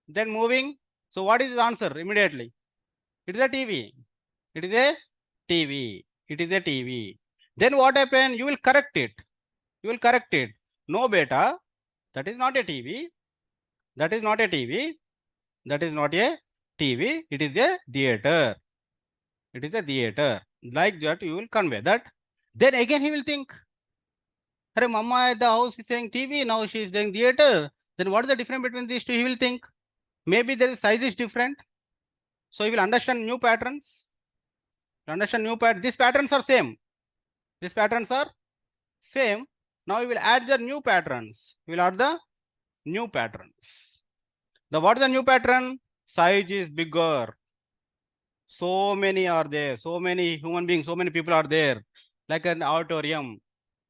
Then moving. So what is the answer immediately? It is a TV. It is a TV. It is a TV. Then what happened? You will correct it. You will correct it. No, beta, that is not a TV. That is not a TV. That is not a TV. It is a theater. It is a theater. Like that, you will convey that. Then again, he will think, Hey, Mama at the house is saying TV. Now she is saying theater. Then what is the difference between these two? He will think. Maybe the size is different. So he will understand new patterns. Understand new patterns. These patterns are same. These patterns are same. Now we will add the new patterns. We will add the new patterns. What is the new pattern? Size is bigger. So many are there. So many human beings, so many people are there. Like an auditorium.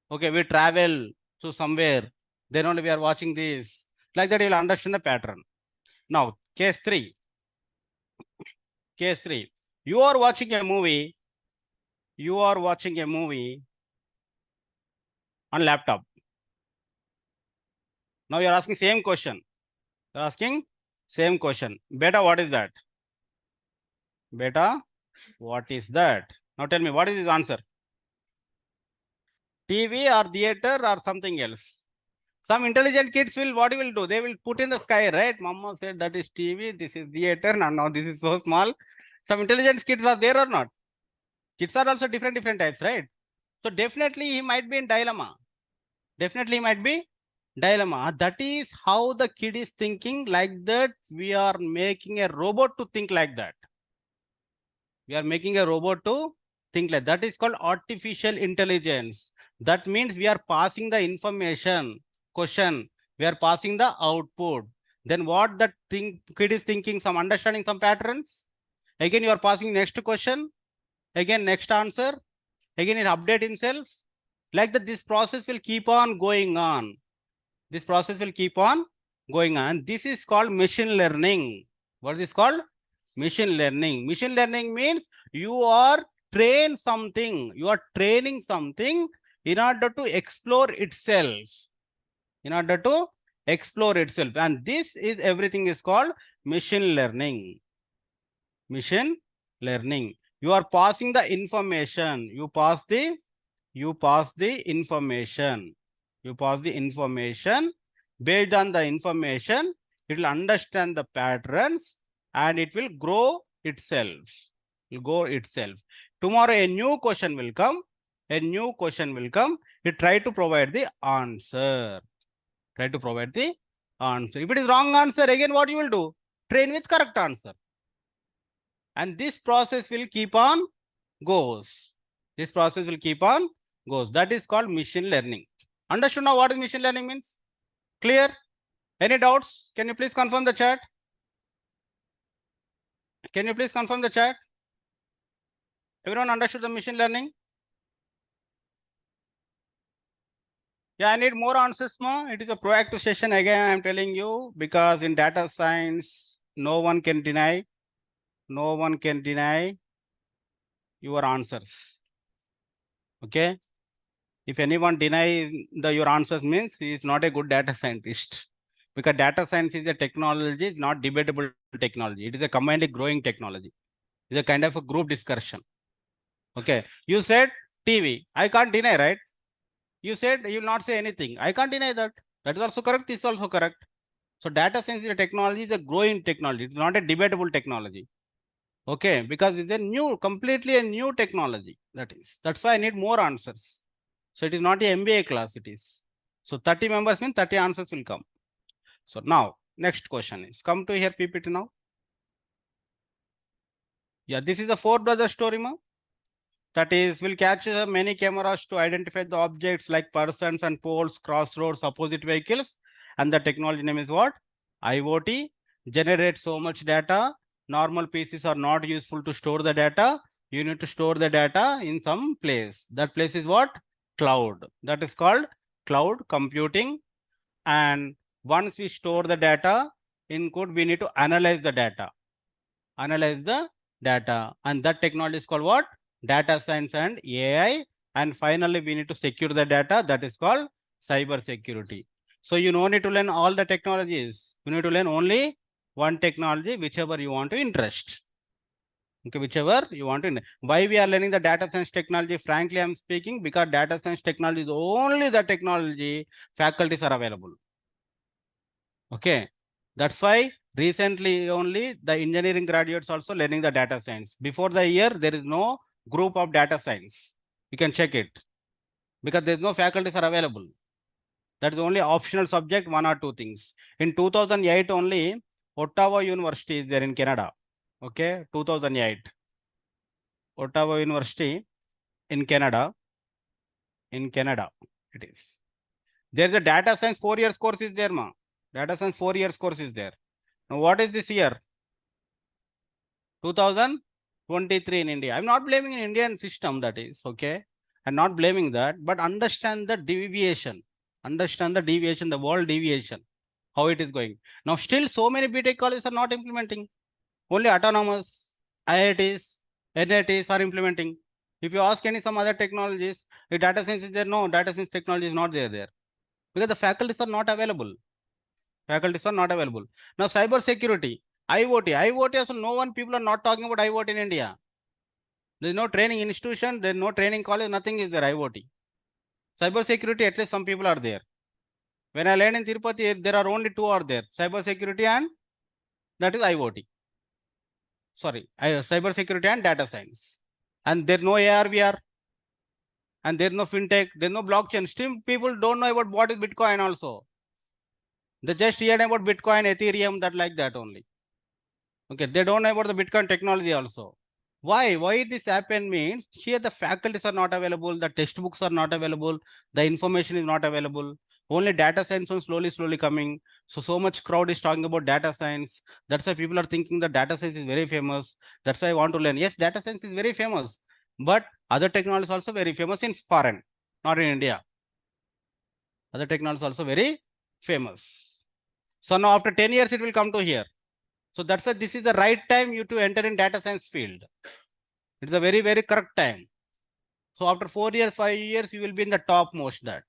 Okay, we travel to somewhere. Then only we are watching this. Like that, you will understand the pattern. Now, case 3. Case 3. You are watching a movie. You are watching a movie on laptop. Now you are asking same question. You are asking same question. Beta, what is that? Beta, what is that? Now tell me, what is his answer? TV or theater or something else? Some intelligent kids will, what will do? They will put in the sky, right? Mama said that is TV, this is theater, now this is so small. Some intelligent kids are there or not? Kids are also different types, right? So definitely he might be in dilemma. Definitely he might be dilemma. That is how the kid is thinking like that. We are making a robot to think like that. We are making a robot to think like that. Is called artificial intelligence. That means we are passing the information question. We are passing the output. Then what that kid is thinking, some understanding some patterns. Again, you are passing next question. Again, next answer. Again, it update himself. Like that, this process will keep on going on. This process will keep on going on. This is called machine learning. What is this called? Machine learning. Machine learning means you are train something. You are training something in order to explore itself. In order to explore itself. And this is everything is called machine learning. Machine learning. You are passing the information. You pass the information. You pass the information. Based on the information, it will understand the patterns and it will grow itself. It will grow itself. Tomorrow a new question will come. A new question will come. You try to provide the answer. Try to provide the answer. If it is wrong answer, again what you will do? Train with correct answer. And this process will keep on goes. This process will keep on goes. That is called machine learning. Understood now what is machine learning means? Clear? Any doubts? Can you please confirm the chat? Can you please confirm the chat? Everyone understood the machine learning? Yeah, I need more answers, ma. It is a proactive session again, I'm telling you, because in data science, no one can deny your answers. Okay? If anyone denies your answers means he is not a good data scientist. Because data science is a technology, it's not debatable technology. It is a combined growing technology. It's a kind of a group discussion. Okay. You said TV. I can't deny, right? You said you will not say anything. I can't deny that. That is also correct. This is also correct. So data science is a technology, is a growing technology. It's not a debatable technology. Okay. Because it's a new, completely a new technology. That's why I need more answers. So it is not a MBA class, it is. So 30 members means 30 answers will come. So now, next question is, come to here PPT now. Yeah, this is a 4 brother story, ma. That is, will catch many cameras to identify the objects like persons and poles, crossroads, opposite vehicles. And the technology name is what? IoT. Generate so much data. Normal PCs are not useful to store the data. You need to store the data in some place. That place is what? Cloud. That is called cloud computing. And once we store the data in code, we need to analyze the data. Analyze the data. And that technology is called what? Data science and AI. And finally, we need to secure the data. That is called cyber security. So you don't need to learn all the technologies. You need to learn only one technology, whichever you want to interest. Okay, whichever you want to. Why we are learning the data science technology? Frankly, I'm speaking because data science technology is only the technology faculties are available. Okay, that's why recently only the engineering graduates also learning the data science. Before the year, there is no group of data science. You can check it because there's no faculties are available. That is only optional subject, 1 or 2 things. In 2008 only, Ottawa University is there in Canada. Okay, 2008. Ottawa University in Canada. In Canada, it is. There's a data science 4 years course is there, ma. Data science 4 years course is there. Now, what is this year? 2023 in India. I'm not blaming an Indian system, that is okay. I'm not blaming that, but understand the deviation. Understand the deviation, the world deviation, how it is going. Now, still so many BTech colleges are not implementing. Only autonomous, IITs, NITs are implementing. If you ask any some other technologies, if data science is there, no, data science technology is not there. Because the faculties are not available. Faculties are not available. Now, cyber security, IoT also no one, people are not talking about IoT in India. There is no training institution, there is no training college, nothing is there IoT. Cyber security, at least some people are there. When I learned in Tirupati, there are only 2 are there, cyber security and that is IoT. Sorry, cyber security and data science. And there is no AR, VR. And there is no fintech, there is no blockchain. Still people don't know about what is Bitcoin also. They just heard about Bitcoin, Ethereum, that like that only. Okay, they don't know about the Bitcoin technology also. Why this happen means here the faculties are not available, the textbooks are not available, the information is not available. Only data science is slowly coming. So much crowd is talking about data science. That's why people are thinking that data science is very famous. That's why I want to learn. Yes, data science is very famous, but other technology is also very famous in foreign, not in India. Other technology is also very famous. So now after 10 years, it will come to here. So that's why this is the right time you to enter in data science field. It's a very, very correct time. So after 4 years, 5 years, you will be in the top most that.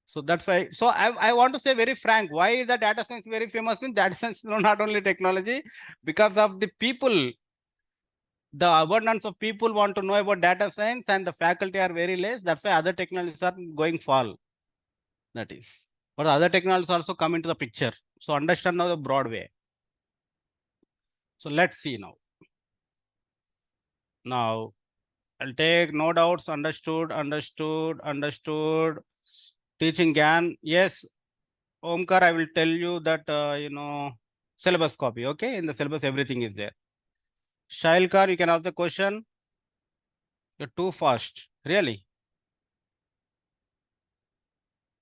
So that's why. So I want to say very frank, why the data science very famous means data science is not only technology, because of the people. The abundance of people want to know about data science and the faculty are very less. That's why other technologies are going fall. That is. But other technologies also come into the picture. So understand now the broad way. So let's see now. Now I'll take no doubts, understood, understood, understood. Teaching GAN, yes. Omkar, I will tell you that, syllabus copy, okay? In the syllabus, everything is there. Shailkar, you can ask the question. You're too fast, really?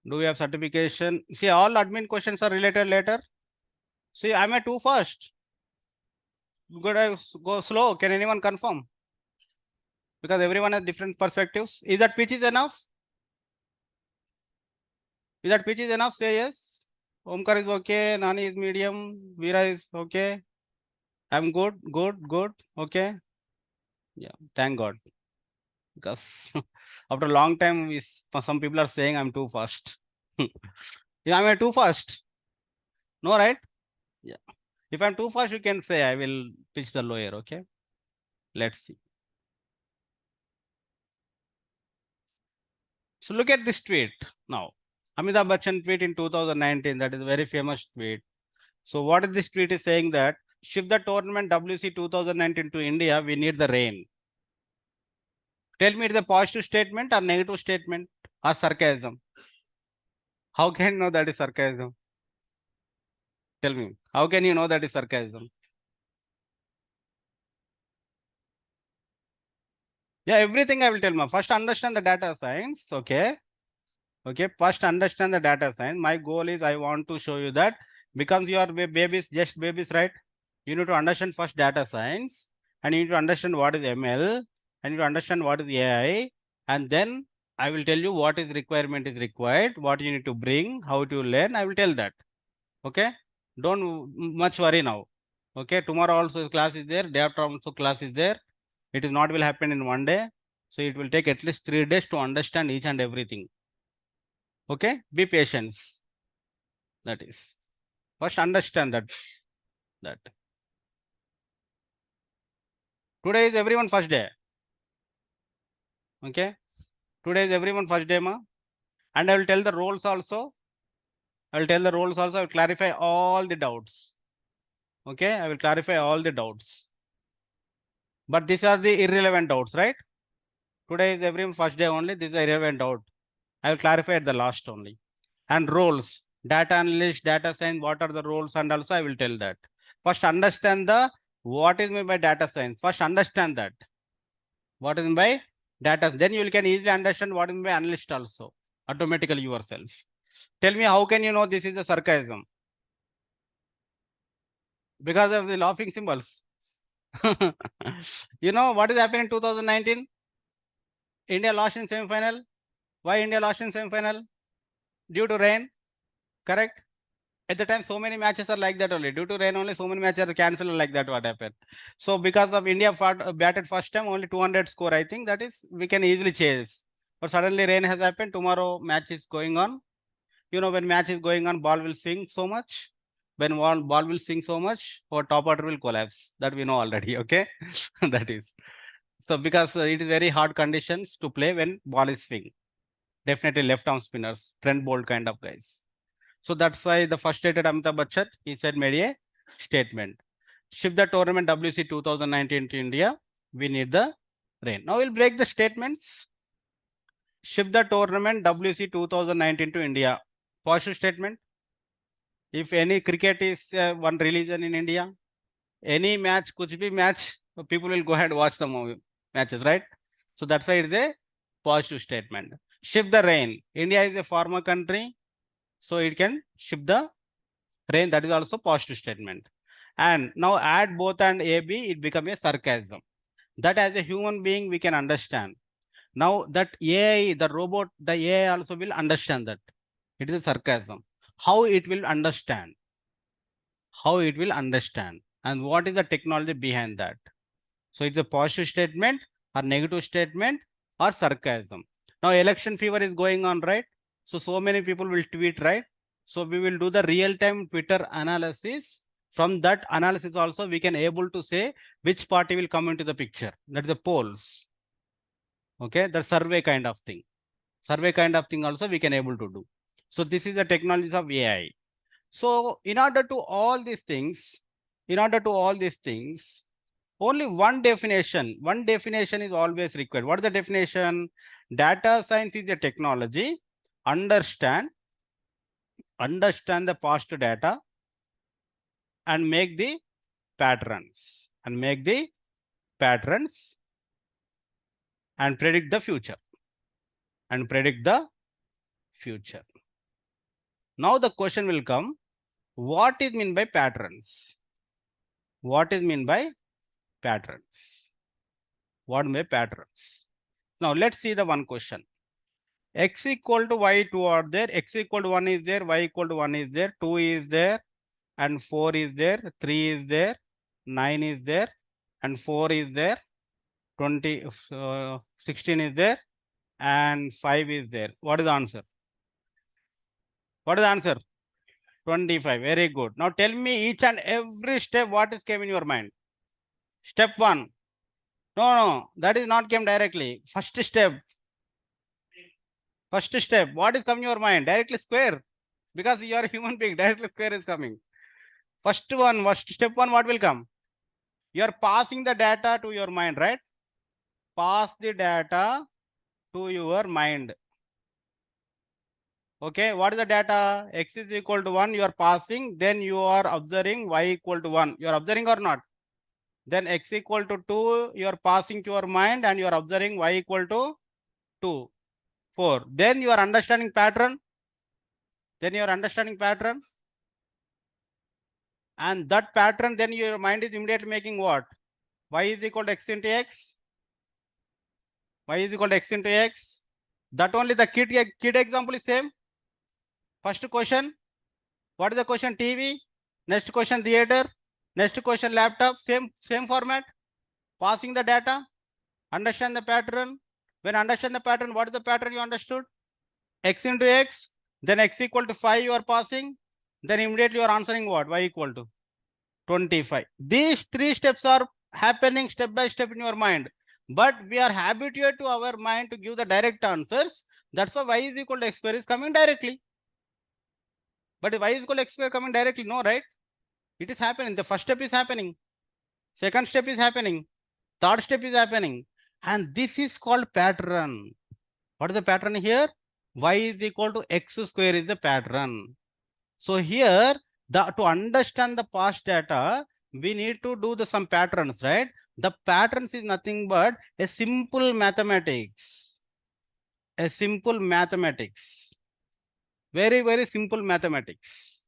Do we have certification? See, all admin questions are related later. See, am I too fast? Good, I go slow. Can anyone confirm? Because everyone has different perspectives. Is that pitch is enough? Is that pitch is enough? Say yes. Omkar is okay. Nani is medium. Veera is okay. I'm good, good, good. Okay. Yeah, thank God. Because after a long time, some people are saying I'm too fast. Yeah, am I too fast? No, right? Yeah. If I'm too fast, you can say I will pitch the lower. Okay. Let's see. So look at this tweet now. Amitabh Bachchan tweet in 2019. That is a very famous tweet. So what is this tweet is saying that shift the tournament WC 2019 to India, we need the rain. Tell me it's a positive statement or negative statement or sarcasm. How can you know that is sarcasm? Tell me, how can you know that is sarcasm? Yeah, everything I will tell you. First, understand the data science. Okay. Okay. First, understand the data science. My goal is I want to show you that because you are babies, just babies, right? You need to understand first data science and you need to understand what is ML and you need to understand what is AI. And then I will tell you what is requirement is required, what you need to bring, how to learn. I will tell that. Okay. Don't much worry now. Okay. Tomorrow also class is there. Day after also class is there. It is not will happen in one day. So it will take at least 3 days to understand each and everything. Okay. Be patient. That is. First understand that. Today is everyone first day. Okay. Today is everyone first day, ma. And I will tell the roles also. I will tell the roles also. I will clarify all the doubts. Okay. I will clarify all the doubts. But these are the irrelevant doubts, right? Today is everyone first day only. This is a irrelevant doubt. I will clarify at the last only. And roles, data analyst, data science, what are the roles? And also I will tell that. First understand the what is meant by data science. First understand that. What is meant by data. Then you can easily understand what is meant by analyst also. Automatically yourself. Tell me how can you know this is a sarcasm? Because of the laughing symbols. You know what is happening in 2019? India lost in semi-final. Why India lost in semi-final? Due to rain. Correct? At the time, so many matches are like that only. Due to rain only, so many matches are cancelled like that what happened. So because of India batted first time, only 200 score, I think that is, we can easily chase. But suddenly rain has happened. Tomorrow match is going on. You know, when match is going on, ball will swing so much. When ball will swing so much, our top order will collapse. That we know already. Okay. That is. So because it is very hard conditions to play when ball is swing. Definitely left arm spinners, Trent Bolt kind of guys. So that's why the frustrated Amitabh Bachchan, he said, made a statement. Shift the tournament WC 2019 to India. We need the rain. Now we'll break the statements. Shift the tournament WC 2019 to India. Positive statement. If any cricket is one religion in India, any match, kuch bhi match, people will go ahead and watch the movie matches, right? So that's why it's a positive statement. Shift the rain. India is a farmer country, so it can shift the rain. That is also positive statement. And now add both and AB, it become a sarcasm. That as a human being, we can understand. Now that AI, the robot, the AI also will understand that. It is a sarcasm. How it will understand? How it will understand? And what is the technology behind that? So it's a positive statement or negative statement or sarcasm. Now election fever is going on, right? So many people will tweet, right? So we will do the real-time Twitter analysis. From that analysis also, we can able to say which party will come into the picture. That's the polls. Okay, the survey kind of thing. Survey kind of thing also we can able to do. So this is the technologies of AI. So in order to all these things, only one definition is always required. What is the definition? Data science is a technology. Understand the past data and make the patterns and predict the future Now the question will come, what is mean by patterns? What is mean by patterns? Now let's see the one question. X equal to y 2 are there, x equal to 1 is there, y equal to 1 is there, 2 is there, and 4 is there, 3 is there, 9 is there, and 4 is there, 16 is there, and 5 is there. What is the answer? 25. Very good. Now tell me each and every step what is came in your mind. Step 1. No, that is not came directly. First step, what is coming in your mind? Directly square. Because you are a human being, directly square is coming. First step 1, what will come? You are passing the data to your mind, right? Pass the data to your mind. Okay, what is the data? X is equal to 1, you are passing, then you are observing y equal to 1. You are observing or not? Then x equal to 2, you are passing to your mind and you are observing y equal to 2, 4. Then you are understanding pattern. And that pattern, then your mind is immediately making what? Y is equal to x into x. That only the kid example is same. First question, what is the question? TV. Next question, theater. Next question, laptop. Same format. Passing the data. Understand the pattern. When understand the pattern, what is the pattern you understood? X into x. Then x equal to 5 you are passing. Then immediately you are answering what? Y equal to 25. These 3 steps are happening step by step in your mind. But we are habituated to our mind to give the direct answers. That's why y is equal to x square is coming directly. But y is equal to x square coming directly, no, right? It is happening. The first step is happening. Second step is happening. Third step is happening. And this is called pattern. What is the pattern here? Y is equal to x square is the pattern. So here, to understand the past data, we need to do some patterns, right? The patterns is nothing but a simple mathematics. Very, very simple mathematics.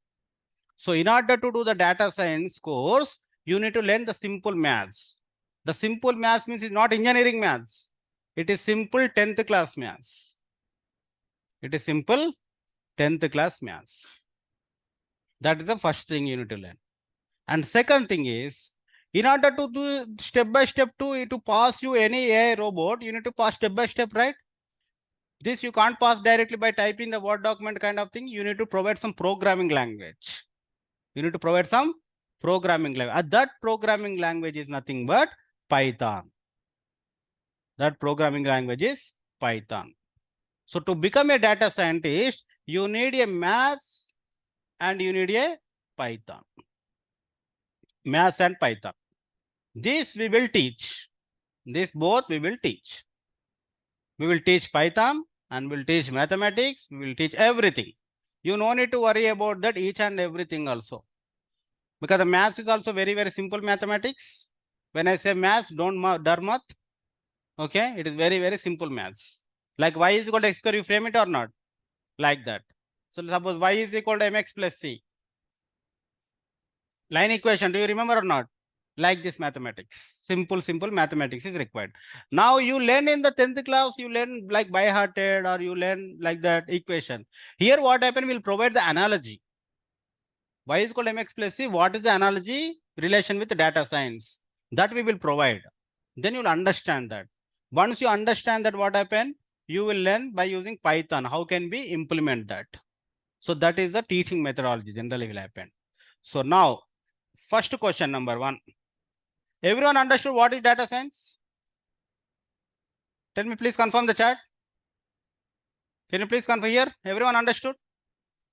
So in order to do the data science course, you need to learn the simple maths. The simple maths means it's not engineering maths. It is simple 10th class maths. That is the first thing you need to learn. And second thing is, in order to do step by step to pass you any AI robot, you need to pass step by step, right? This you can't pass directly by typing the Word document kind of thing. You need to provide some programming language. That programming language is nothing but Python. So to become a data scientist, you need a maths and you need a Python. Maths and Python. This we will teach. This both we will teach. We will teach Python and we'll teach mathematics. We will teach everything. You no need to worry about that each and everything also. Because the maths is also very, very simple mathematics. When I say maths, don't dar mat. Okay, it is very, very simple maths. Like y is equal to x square, you frame it or not? Like that. So suppose y is equal to mx plus c. Line equation, do you remember or not? Like this mathematics. Simple mathematics is required. Now you learn in the 10th class, you learn like by hearted or you learn like that equation. Here what happened, we'll provide the analogy. Y is equal to mx plus c. What is the analogy? Relation with data science. That we will provide. Then you'll understand that. Once you understand that, what happened? you will learn by using Python. How can we implement that? So that is the teaching methodology generally will happen. So now, first question number 1. Everyone understood what is data science? Tell me, please confirm the chat. Can you please confirm here? Everyone understood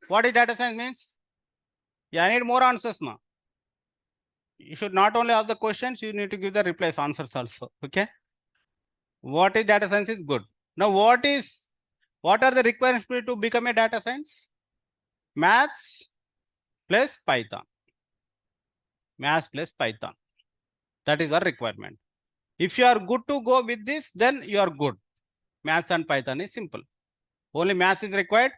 what is data science means? Yeah, I need more answers now. You should not only ask the questions, you need to give the replies, answers also. Okay. What is data science is good. Now, what are the requirements to become a data science? Maths plus Python. Maths plus Python. That is our requirement. If you are good to go with this, then you are good. Maths and Python is simple. Only maths is required,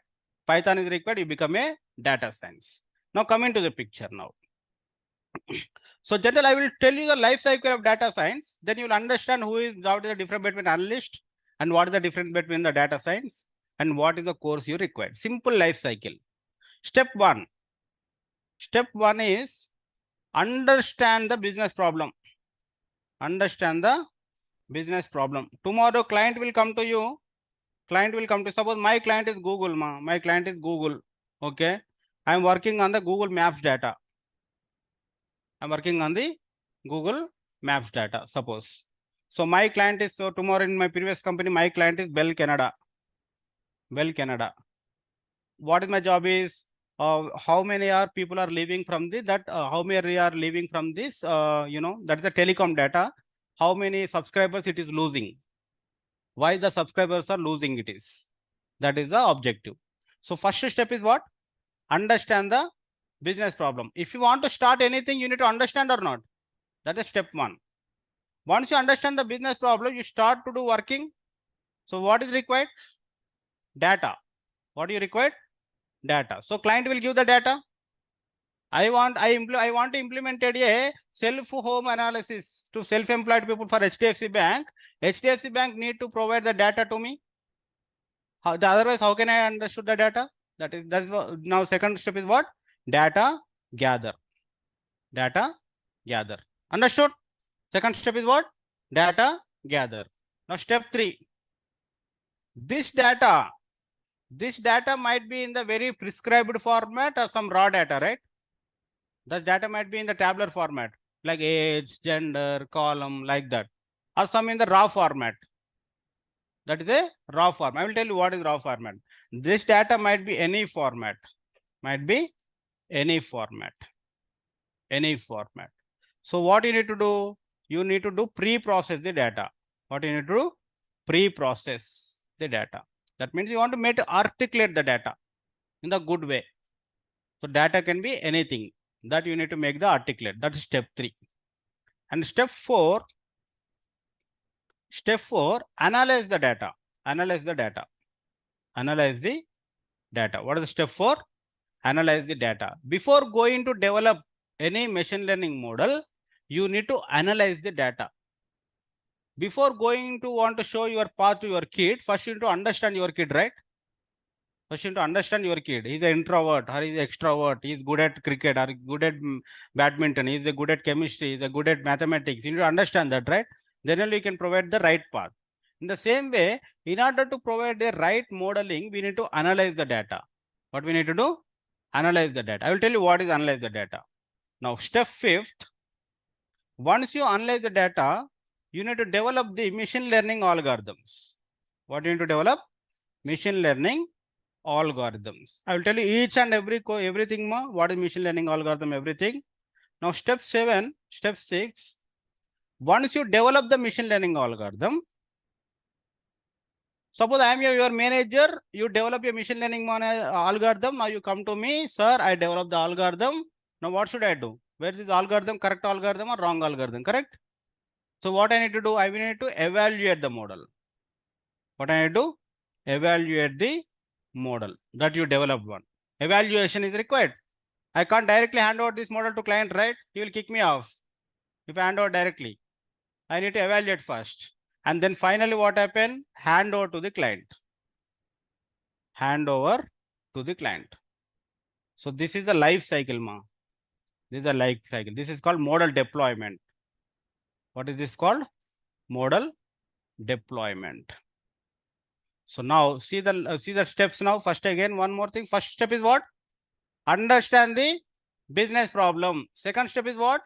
Python is required, you become a data science. Now coming to the picture now. So general, I will tell you the life cycle of data science. Then you will understand what is the difference between analyst and what is the difference between the data science and what is the course you require. Simple life cycle. Step 1. Step 1 is understand the business problem. Understand the business problem. Tomorrow client will come to you. Suppose my client is Google. My client is Google. Okay. I am working on the Google Maps data. I'm working on the Google Maps data, suppose. So my client is, so tomorrow in my previous company, my client is Bell Canada. Bell Canada. What is my job is, how many people are leaving from this, how many are leaving from this, that is the telecom data. How many subscribers it is losing. Why the subscribers are losing it is. That is the objective. So first step is what? Understand the business problem. If you want to start anything, you need to understand or not. That is step 1. Once you understand the business problem, you start to do working. So what is required? Data. What do you require? Data. So client will give the data. I want to implement a self-home analysis to self-employed people for HDFC Bank. HDFC Bank need to provide the data to me. Otherwise, how can I understand the data? That is what, now second step is what? Data gather. Data gather. Understood? Second step is what? Data gather. Now step 3. This data might be in the very prescribed format or some raw data, right? The data might be in the tabular format, like age, gender, column, like that. Or some in the raw format. That is a raw format. I will tell you what is raw format. This data might be any format. Might be any format. Any format. So what you need to do? You need to do pre-process the data. What you need to do? Pre-process the data. That means you want to make articulate the data in the good way. So data can be anything that you need to make the articulate. That is step 3. And step 4, analyze the data. Analyze the data. Analyze the data. What is the step 4? Analyze the data. Before going to develop any machine learning model, you need to analyze the data. Before going to want to show your path to your kid, first you need to understand your kid, right? First you need to understand your kid. He's an introvert or he's an extrovert. He's good at cricket or good at badminton. He's good at chemistry. He's good at mathematics. You need to understand that, right? Then only you can provide the right path. In the same way, in order to provide the right modeling, we need to analyze the data. What we need to do? Analyze the data. I will tell you what is analyze the data. Now, step 5th, once you analyze the data, you need to develop the machine learning algorithms. What do you need to develop? Machine learning algorithms. I will tell you each and everything. What is machine learning algorithm? Everything. Now, step 6. Once you develop the machine learning algorithm, suppose I am your manager, you develop a machine learning algorithm. Now you come to me, sir, I developed the algorithm. Now what should I do? Where is this algorithm, correct algorithm or wrong algorithm, correct? So what I need to do? I will need to evaluate the model. What I need to evaluate the model that you developed one. Evaluation is required. I can't directly hand over this model to client, right? He will kick me off if I hand over directly. I need to evaluate first. And then finally what happened? Hand over to the client. Hand over to the client. So this is a life cycle, ma. This is a life cycle. This is called model deployment. What is this called? Model deployment. So now see the steps now. First again, one more thing. First step is what? Understand the business problem. Second step is what?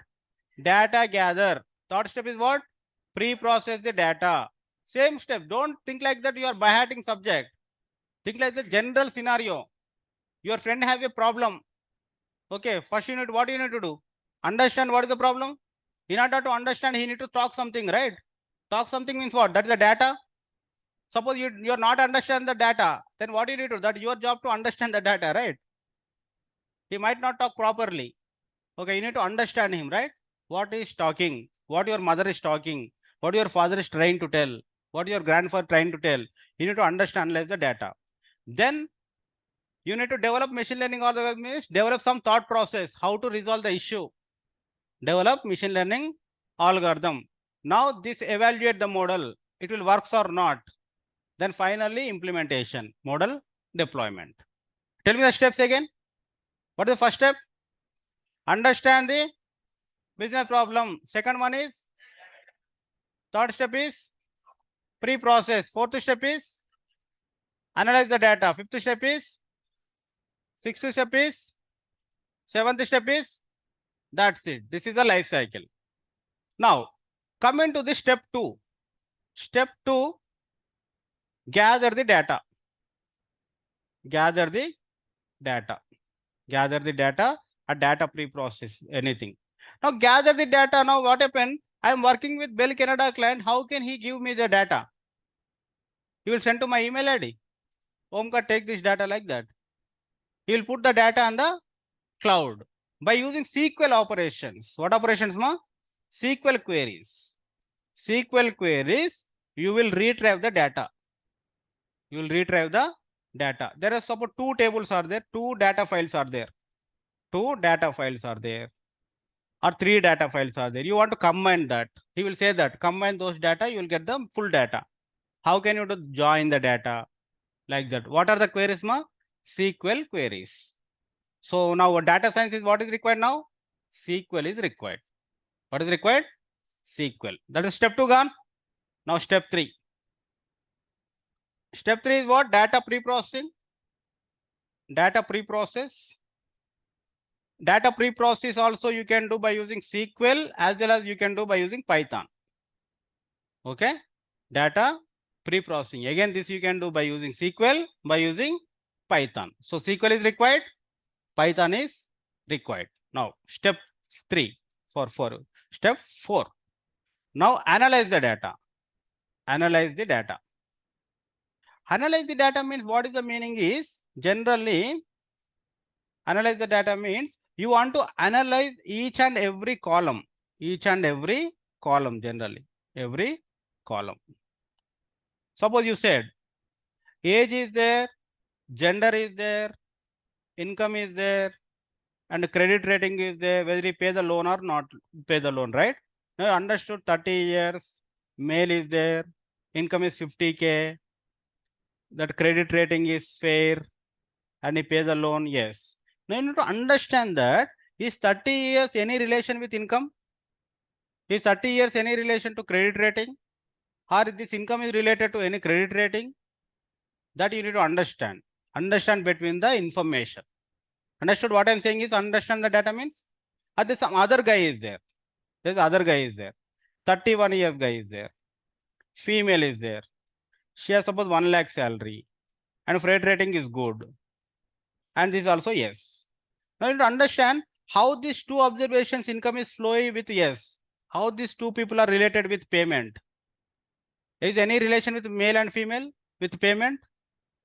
Data gather. Third step is what? Pre-process the data. Same step. Don't think like that you are by-hearting subject. Think like the general scenario. Your friend have a problem. Okay, first unit, what you need to do? Understand what is the problem. In order to understand, he need to talk something, right? Talk something means what? That is the data. Suppose you're not understand the data, then what you need to do? That your job to understand the data, right? He might not talk properly. Okay, you need to understand him, right? What is talking, what your mother is talking, what your father is trying to tell, what your grandfather trying to tell. You need to understand, analyze the data. Then you need to develop machine learning algorithms, develop some thought process, how to resolve the issue. Develop machine learning algorithm. Now this evaluate the model, it will works or not. Then finally implementation, model deployment. Tell me the steps again. What is the first step? Understand the business problem. Second one is, third step is pre-process. Fourth step is analyze the data. Fifth step is, sixth step is, seventh step is, that's it. This is the life cycle. Now, coming to the step 2. Step 2, gather the data. Gather the data. Gather the data, a data pre-process, anything. Now, gather the data. Now, what happened? I am working with Bell Canada client. How can he give me the data? He will send to my email ID. Omkar, take this data like that. He will put the data on the cloud by using SQL operations. What operations, ma? SQL queries. SQL queries, you will retrieve the data. You will retrieve the data. There are suppose 2 tables are there, 2 data files are there. 2 data files are there, or 3 data files are there. You want to combine that. He will say that combine those data, you will get the full data. How can you do join the data like that? What are the queries, ma? SQL queries. So now data science is what is required now? SQL is required. What is required? SQL. That is step 2 gone. Now step 3. Step 3 is what? Data pre-processing. Data pre-process. Data pre-process also you can do by using SQL as well as you can do by using Python. Okay. Data pre-processing. Again, this you can do by using SQL, by using Python. So SQL is required. Python is required. Now step 3 for step 4. Now analyze the data. Analyze the data. Analyze the data means what is the meaning is generally analyze the data means you want to analyze each and every column. Each and every column generally. Every column. Suppose you said age is there, gender is there, income is there, and credit rating is there, whether you pay the loan or not pay the loan, right? Now you understood 30 years, male is there, income is 50K, that credit rating is fair, and he pay the loan, yes. Now you need to understand that is 30 years any relation with income? Is 30 years any relation to credit rating? Or this income is related to any credit rating? That you need to understand. Understand between the information. Understood what I'm saying is understand the data means? Or there's some other guy is there. There's other guy is there. 31 years guy is there. Female is there. She has suppose 1 lakh salary. And freight rating is good. And this also yes. Now you need to understand how these 2 observations income is flowing with yes. How these 2 people are related with payment. Is any relation with male and female with payment?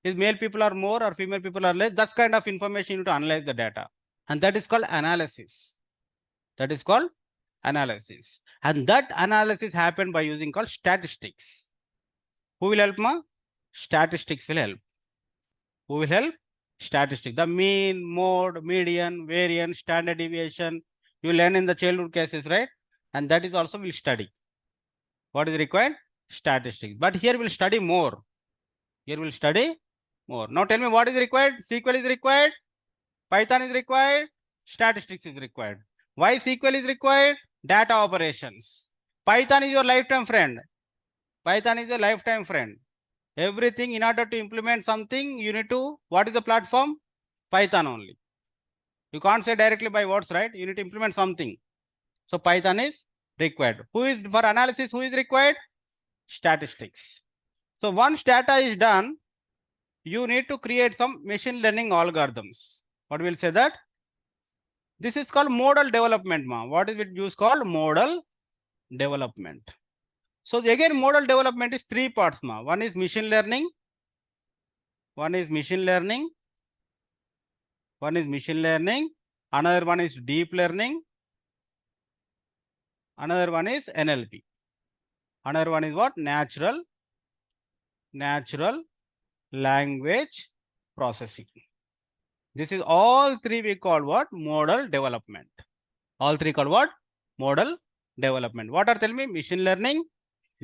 Is male people are more or female people are less? That's kind of information you need to analyze the data. And that is called analysis. That is called analysis. And that analysis happened by using called statistics. Who will help, ma? Statistics will help. Who will help? Statistics. The mean, mode, median, variance, standard deviation. You learn in the childhood cases, right? And that is also will study. What is required? Statistics. But here we'll study more. Here we'll study more. Now tell me what is required? SQL is required. Python is required. Statistics is required. Why SQL is required? Data operations. Python is your lifetime friend. Python is a lifetime friend. Everything in order to implement something, you need to, what is the platform? Python only. You can't say directly by words, right? You need to implement something. So Python is required. Who is for analysis? Who is required? Statistics. So once data is done, you need to create some machine learning algorithms. What will say that? This is called model development. What is it used called? Model development. So again, model development is three parts. One is machine learning. One is machine learning. One is machine learning. Another one is deep learning. Another one is NLP. Another one is what? Natural language processing. This is all three we call what? Model development. All three called what? Model development. What are, tell me? Machine learning,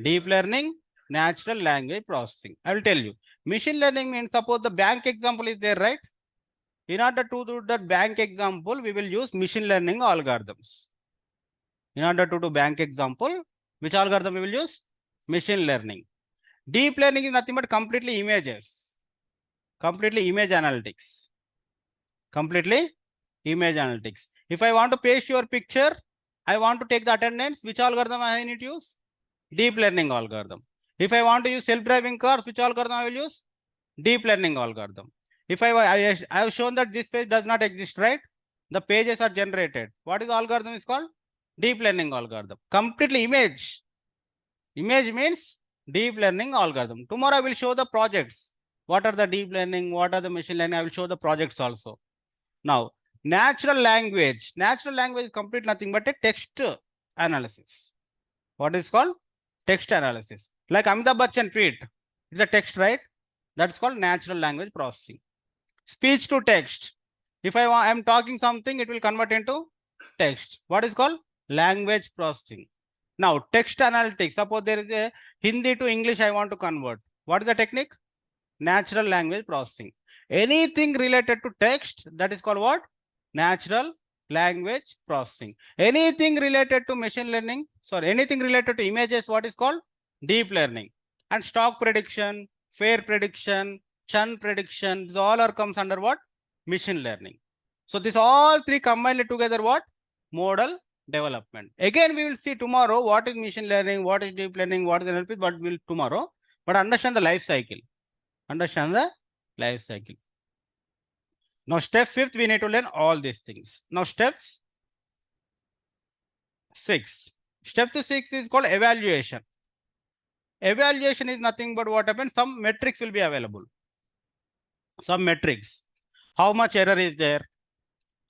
deep learning, natural language processing. I will tell you. Machine learning means, suppose the bank example is there, right? In order to do that bank example, we will use machine learning algorithms. In order to do bank example, which algorithm we will use? Machine learning. Deep learning is nothing but completely images. Completely image analytics. Completely image analytics. If I want to paste your picture, I want to take the attendance, which algorithm I need to use? Deep learning algorithm. If I want to use self-driving cars, which algorithm I will use? Deep learning algorithm. If I have shown that this page does not exist, right? The pages are generated. What is the algorithm is called? Deep learning algorithm. Completely image. Image means deep learning algorithm. Tomorrow I will show the projects. What are the deep learning? What are the machine learning? I will show the projects also. Now, natural language. Natural language is complete nothing but a text analysis. What is called? Text analysis. Like Amitabh Bachchan tweet. It's a text, right? That's called natural language processing. Speech to text. If I am talking something, it will convert into text. What is called? Language processing. Now, text analytics. Suppose there is a Hindi to English I want to convert. What is the technique? Natural language processing. Anything related to text, that is called what? Natural language processing. Anything related to machine learning, anything related to images, what is called? Deep learning. And stock prediction, fair prediction, churn prediction, this all are comes under what? Machine learning. So this all three combined together what? Model development. Again, we will see tomorrow what is machine learning, what is deep learning, what is NLP, but we'll tomorrow. But understand the life cycle. Understand the life cycle. Now, step 5th, we need to learn all these things. Now, steps 6. Step 6 is called evaluation. Evaluation is nothing but what happens? Some metrics will be available. Some metrics. How much error is there?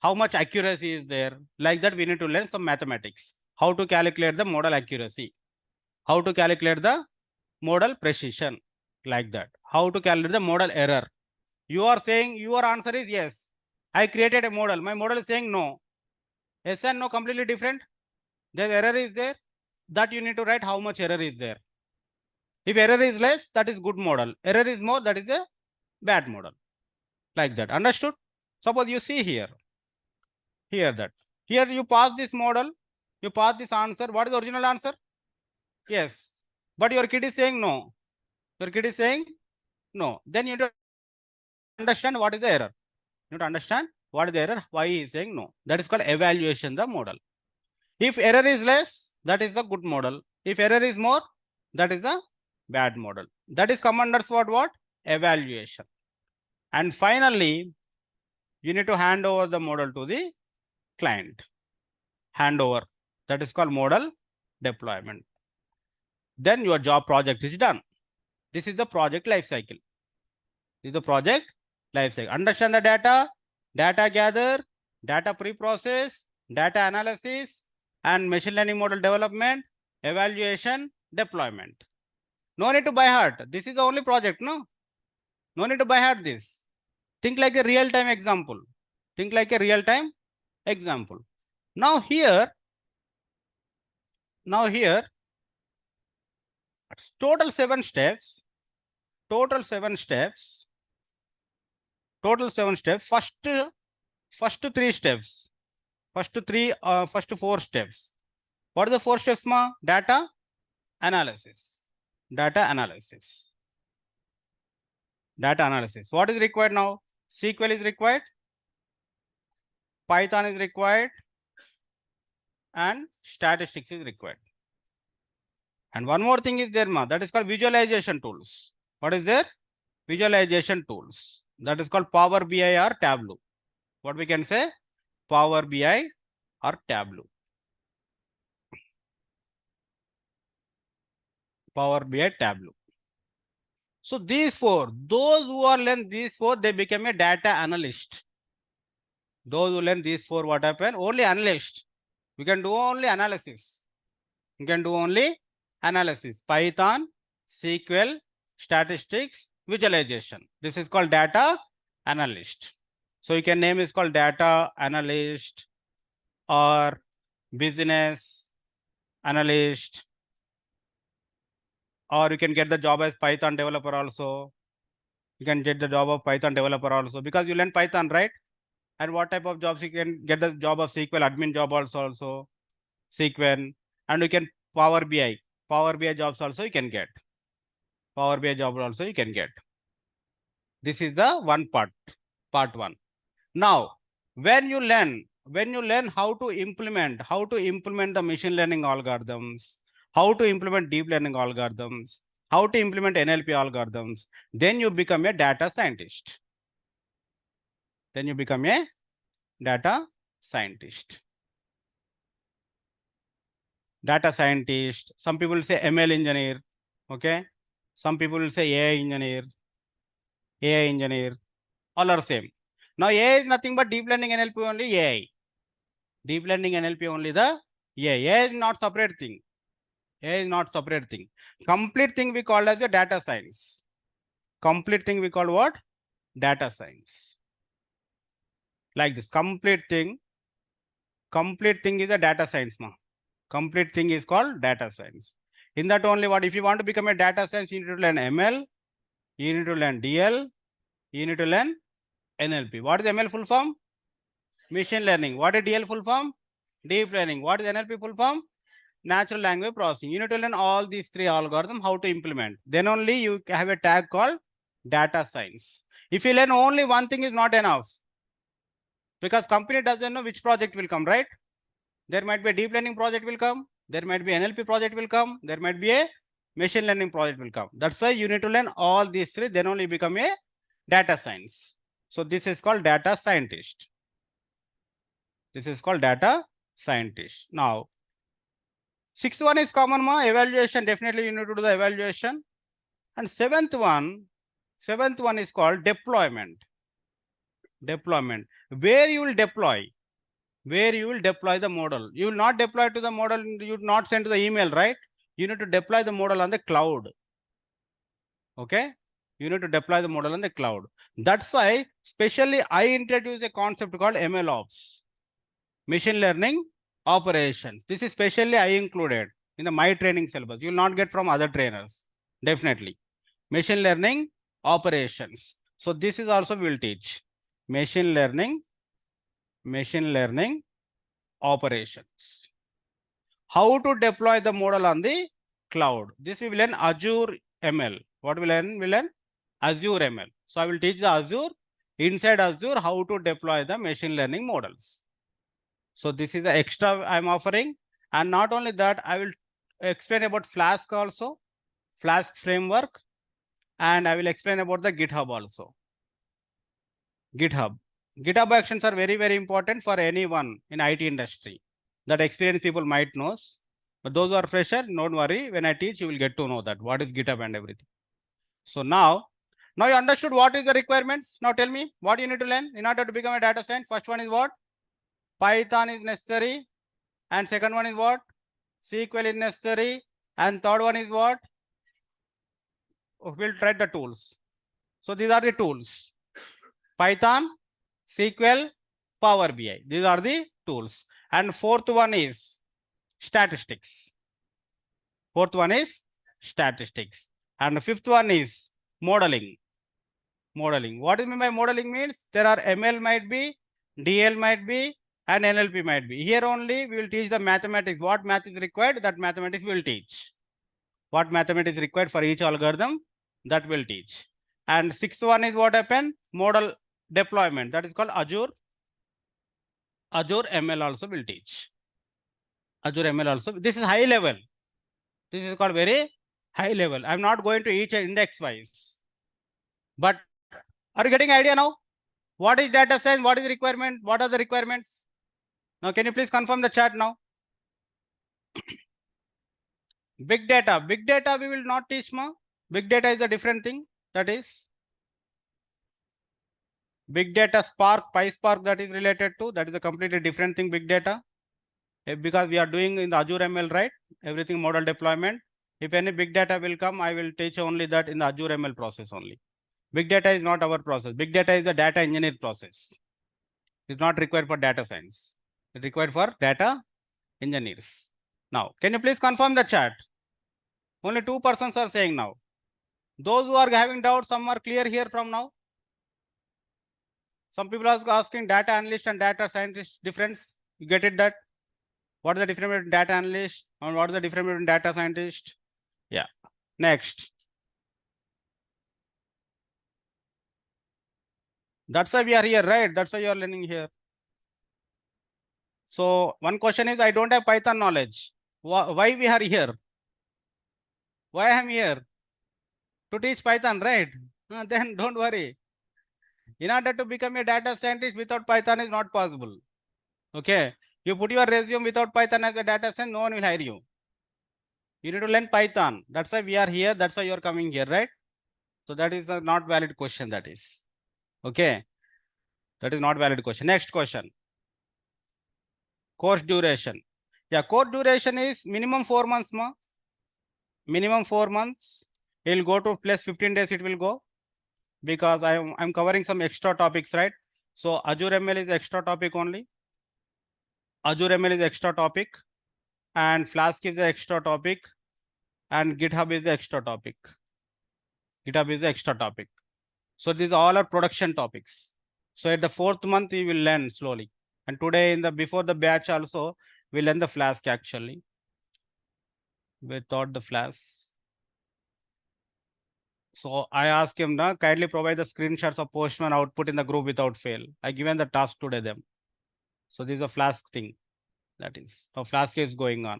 How much accuracy is there? Like that, we need to learn some mathematics. How to calculate the model accuracy. How to calculate the model precision. Like that. How to calculate the model error. You are saying your answer is yes. I created a model. My model is saying no. Yes and no completely different. The error is there. That you need to write how much error is there. If error is less, that is good model. Error is more, that is a bad model. Like that. Understood? Suppose you see here. Here that. Here you pass this model. You pass this answer. What is the original answer? Yes. But your kid is saying no. Your kid is saying no. Then you need to understand what is the error. You need to understand what is the error, why he is saying no. That is called evaluation the model. If error is less, that is a good model. If error is more, that is a bad model. That is come under what? Evaluation. And finally, you need to hand over the model to the client. Handover. That is called model deployment. Then your job project is done. This is the project life cycle. This is the project life cycle. Understand the data, data gather, data pre-process, data analysis, and machine learning model development, evaluation, deployment. No need to by heart. This is the only project, no? No need to by heart this. Think like a real-time example. Think like a real-time example. Now here, total 7 steps. Total 7 steps. First 3 steps. First 4 steps. What are the 4 steps, ma? Data analysis. Data analysis. Data analysis. What is required now? SQL is required, Python is required, and statistics is required. And one more thing is there, that is called visualization tools. What is there? Visualization tools. That is called Power BI or Tableau. What we can say? Power BI or Tableau. Power BI, Tableau. So these four, those who are learn these four, they become a data analyst. Those who learn these four, what happen? Only analyst. We can do only analysis. We can do only analysis. Python, SQL, statistics, visualization. This is called data analyst. So you can name is called data analyst or business analyst, or you can get the job as Python developer also. You can get the job of Python developer also because you learn Python, right? And what type of jobs you can get the job of SQL admin job also SQL, and you can Power BI jobs also you can get. Power BI job also you can get. This is the one part one. Now, when you learn how to implement the machine learning algorithms, how to implement deep learning algorithms, how to implement NLP algorithms, then you become a data scientist. Then you become a data scientist. Data scientist. Some people will say ML engineer. Okay. Some people will say AI engineer. AI engineer. All are same. Now AI is nothing but deep learning NLP only AI. Deep learning NLP only the AI. AI is not separate thing. AI is not separate thing. Complete thing we call as a data science. Complete thing we call what? Data science. Like this. Complete thing is a data science. Complete thing is called data science. In that only what? If you want to become a data science, you need to learn ML, you need to learn DL, you need to learn NLP. What is ML full form? Machine learning. What is DL full form? Deep learning. What is NLP full form? Natural language processing. You need to learn all these three algorithms, how to implement. Then only you have a tag called data science. If you learn only one thing is not enough, because company doesn't know which project will come, right? There might be a deep learning project will come. There might be NLP project will come. There might be a machine learning project will come. That's why you need to learn all these three. Then only become a data science. So this is called data scientist. This is called data scientist. Now, sixth one is common evaluation. Definitely you need to do the evaluation. And seventh one is called deployment. Deployment. Where you will deploy the model. You will not deploy to the model, you will not send to the email, right? You need to deploy the model on the cloud. Okay? You need to deploy the model on the cloud. That's why, specially, I introduce a concept called MLOps, machine learning operations. This is specially I included in my training syllabus. You will not get from other trainers. Definitely. Machine learning operations. So this is also we will teach. Machine learning operations. How to deploy the model on the cloud. This we will learn Azure ML. What we learn? We learn Azure ML. So I will teach the Azure. Inside Azure, how to deploy the machine learning models. So this is the extra I'm offering. And not only that, I will explain about Flask also, Flask framework. And I will explain about the GitHub also. GitHub actions are very, very important for anyone in IT industry. That experienced people might know. But those who are fresher, don't worry. When I teach, you will get to know that what is GitHub and everything. So now you understood what is the requirements. Now tell me what you need to learn in order to become a data science. First one is what? Python is necessary. And second one is what? SQL is necessary. And third one is what? We'll try the tools. So these are the tools. Python, SQL, Power BI. These are the tools. And fourth one is statistics. Fourth one is statistics. And the fifth one is modeling. Modeling. What is meant by modeling means? There are ML might be, DL might be, and NLP might be. Here only we will teach the mathematics. What math is required, that mathematics we will teach. What mathematics is required for each algorithm, that will teach. And sixth one is what happened? Model deployment. That is called Azure. Azure ML also will teach. Azure ML also. This is high level. This is called very high level. I'm not going to each index wise. But are you getting idea now? What is data science? What is the requirement? What are the requirements? Now, can you please confirm the chat now? Big data. Big data we will not teach, ma. Big data is a different thing. That is big data Spark, PySpark that is related to. That is a completely different thing, big data. Because we are doing in the Azure ML, right? Everything model deployment. If any big data will come, I will teach only that in the Azure ML process only. Big data is not our process. Big data is the data engineer process. It's not required for data science. It's required for data engineers. Now, can you please confirm the chat? Only 2 persons are saying now. Those who are having doubts, some are clear here from now. Some people are asking data analyst and data scientist difference. You get it that? What is the difference between data analyst and what is the difference between data scientist? Yeah. Next. That's why we are here, right? That's why you are learning here. So one question is, I don't have Python knowledge. Why we are here? Why I am here? To teach Python, right? Then don't worry. In order to become a data scientist without Python is not possible. Okay. You put your resume without Python as a data scientist, no one will hire you. You need to learn Python. That's why we are here. That's why you are coming here, right? So that is a not valid question. That is. Okay. That is not valid question. Next question. Course duration. Yeah, course duration is minimum 4 months, ma. Minimum 4 months. It will go to plus 15 days. It will go because I'm covering some extra topics, right? So Azure ML is extra topic only. Azure ML is extra topic, and Flask is the extra topic, and GitHub is the extra topic. GitHub is the extra topic. So these all are production topics. So at the 4th month, you will learn slowly. And today in the before the batch also, we learn the Flask actually. Without the Flask. So I asked him, na, kindly provide the screenshots of Postman output in the group without fail. I given the task today them. So this is a Flask thing. That is, so Flask is going on.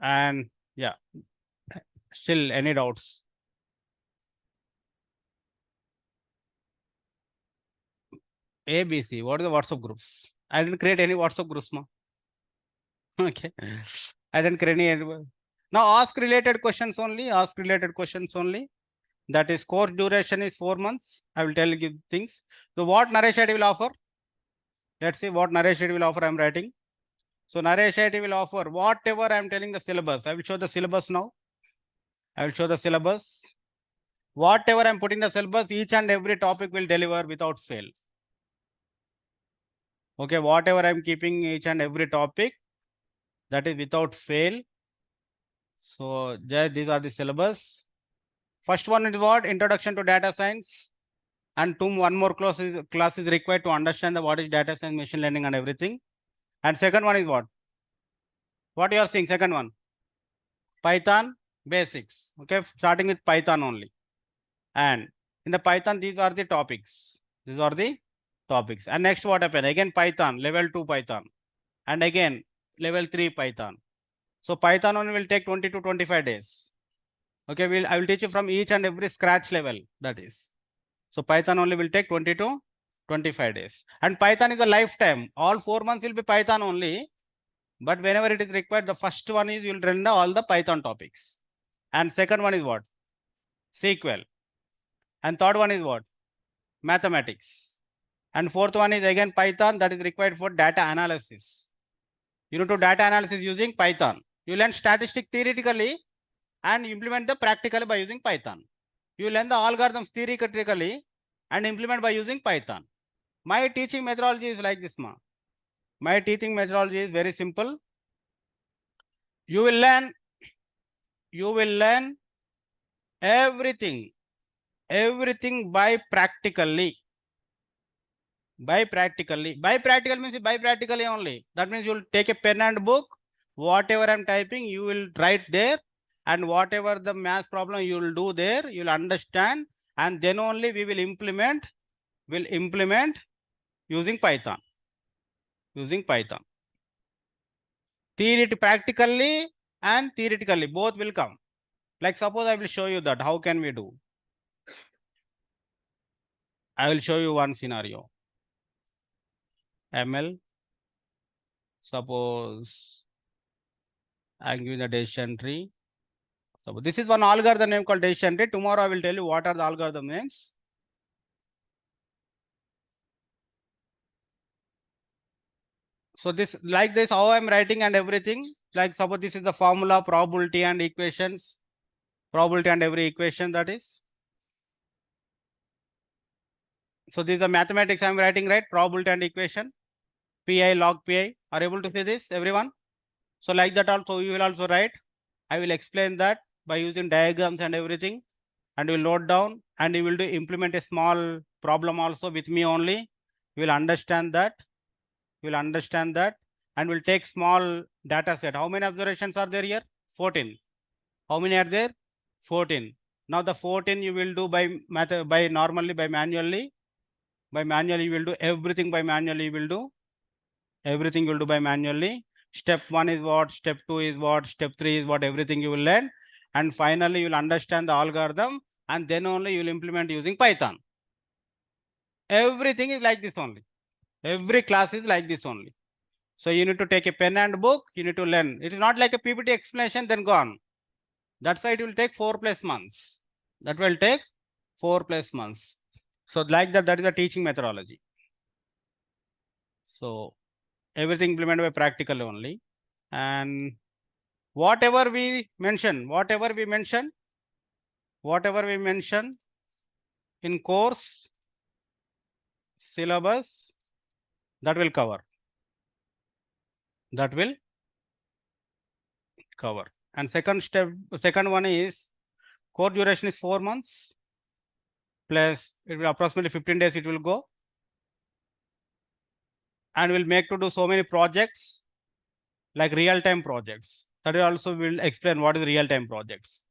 And yeah, still any doubts? ABC, what are the WhatsApp groups? I didn't create any WhatsApp groups, ma. Okay. I didn't create any. Now ask related questions only. Ask related questions only. That is course duration is 4 months. I will tell you things. So what Naresh IT will offer? Let's see what Naresh IT will offer. I'm writing. So Naresh IT will offer whatever I'm telling the syllabus. I will show the syllabus now. I will show the syllabus. Whatever I'm putting the syllabus, each and every topic will deliver without fail. Okay, whatever I'm keeping each and every topic, that is without fail. So these are the syllabus. First one is what? Introduction to data science. And one more class is required to understand what is data science, machine learning and everything. And second one is what? What you are seeing? Second one, Python basics. Okay, starting with Python only. And in the Python, these are the topics. These are the topics. And next what happened? Again Python, level 2 Python. And again level 3 Python. So Python only will take 20 to 25 days. Okay, I will teach you from each and every scratch level, that is. So Python only will take 20 to 25 days. And Python is a lifetime. All 4 months will be Python only. But whenever it is required, the first one is you will run all the Python topics. And second one is what? SQL. And third one is what? Mathematics. And fourth one is again Python, that is required for data analysis. You need to data analysis using Python. You learn statistics theoretically and implement the practically by using Python. You learn the algorithms theoretically and implement by using Python. My teaching methodology is like this, ma. My teaching methodology is very simple. You will learn everything by practically. By practical means by practically only. That means you will take a pen and book. Whatever I'm typing, you will write there and whatever the math problem you will do there, you will understand, and then only we will implement using Python. Using Python. Practically and theoretically, both will come. Like suppose I will show you that, how can we do? I will show you one scenario. ML, suppose I'm giving the decision tree. So this is one algorithm name called decision tree. Tomorrow I will tell you what are the algorithm names. So this, like this, how I'm writing and everything. Like suppose this is the formula, probability and equations, probability and every equation, that is. So this is the mathematics I'm writing, right? Probability and equation, pi log pi. Are able to see this, everyone? So like that also you will also write. I will explain that by using diagrams and everything, and you will note down, and you will do implement a small problem also with me only. You will understand that. You will understand that, and we'll take small data set. How many observations are there here? 14. How many are there? 14. Now the 14 you will do by manually. By manually you will do everything by manually. You will do everything. You will do by manually. Step 1 is what, step 2 is what, step 3 is what, everything you will learn. And finally, you will understand the algorithm, and then only you will implement using Python. Everything is like this only. Every class is like this only. So you need to take a pen and book, you need to learn. It is not like a PPT explanation, then gone. That's why it will take 4+ months. That will take 4+ months. So like that, that is the teaching methodology. So everything implemented by practical only. And whatever we mention in course syllabus, that will cover. That will cover. And second one is course duration is 4 months plus it will approximately 15 days it will go. And we'll make to do so many projects like real-time projects. That will also will explain what is real-time projects.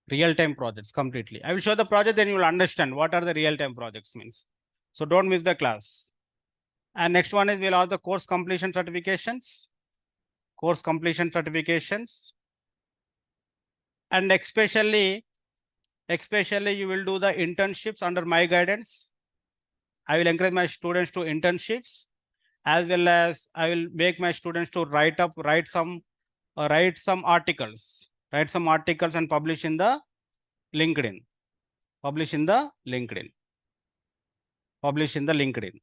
Real-time projects completely. I will show the project, then you will understand what are the real-time projects means. So don't miss the class. And next one is we'll have the course completion certifications. Course completion certifications. And especially you will do the internships under my guidance. I will encourage my students to internships, as well as I will make my students to write some articles and publish in the LinkedIn. Publish in the LinkedIn. Publish in the LinkedIn.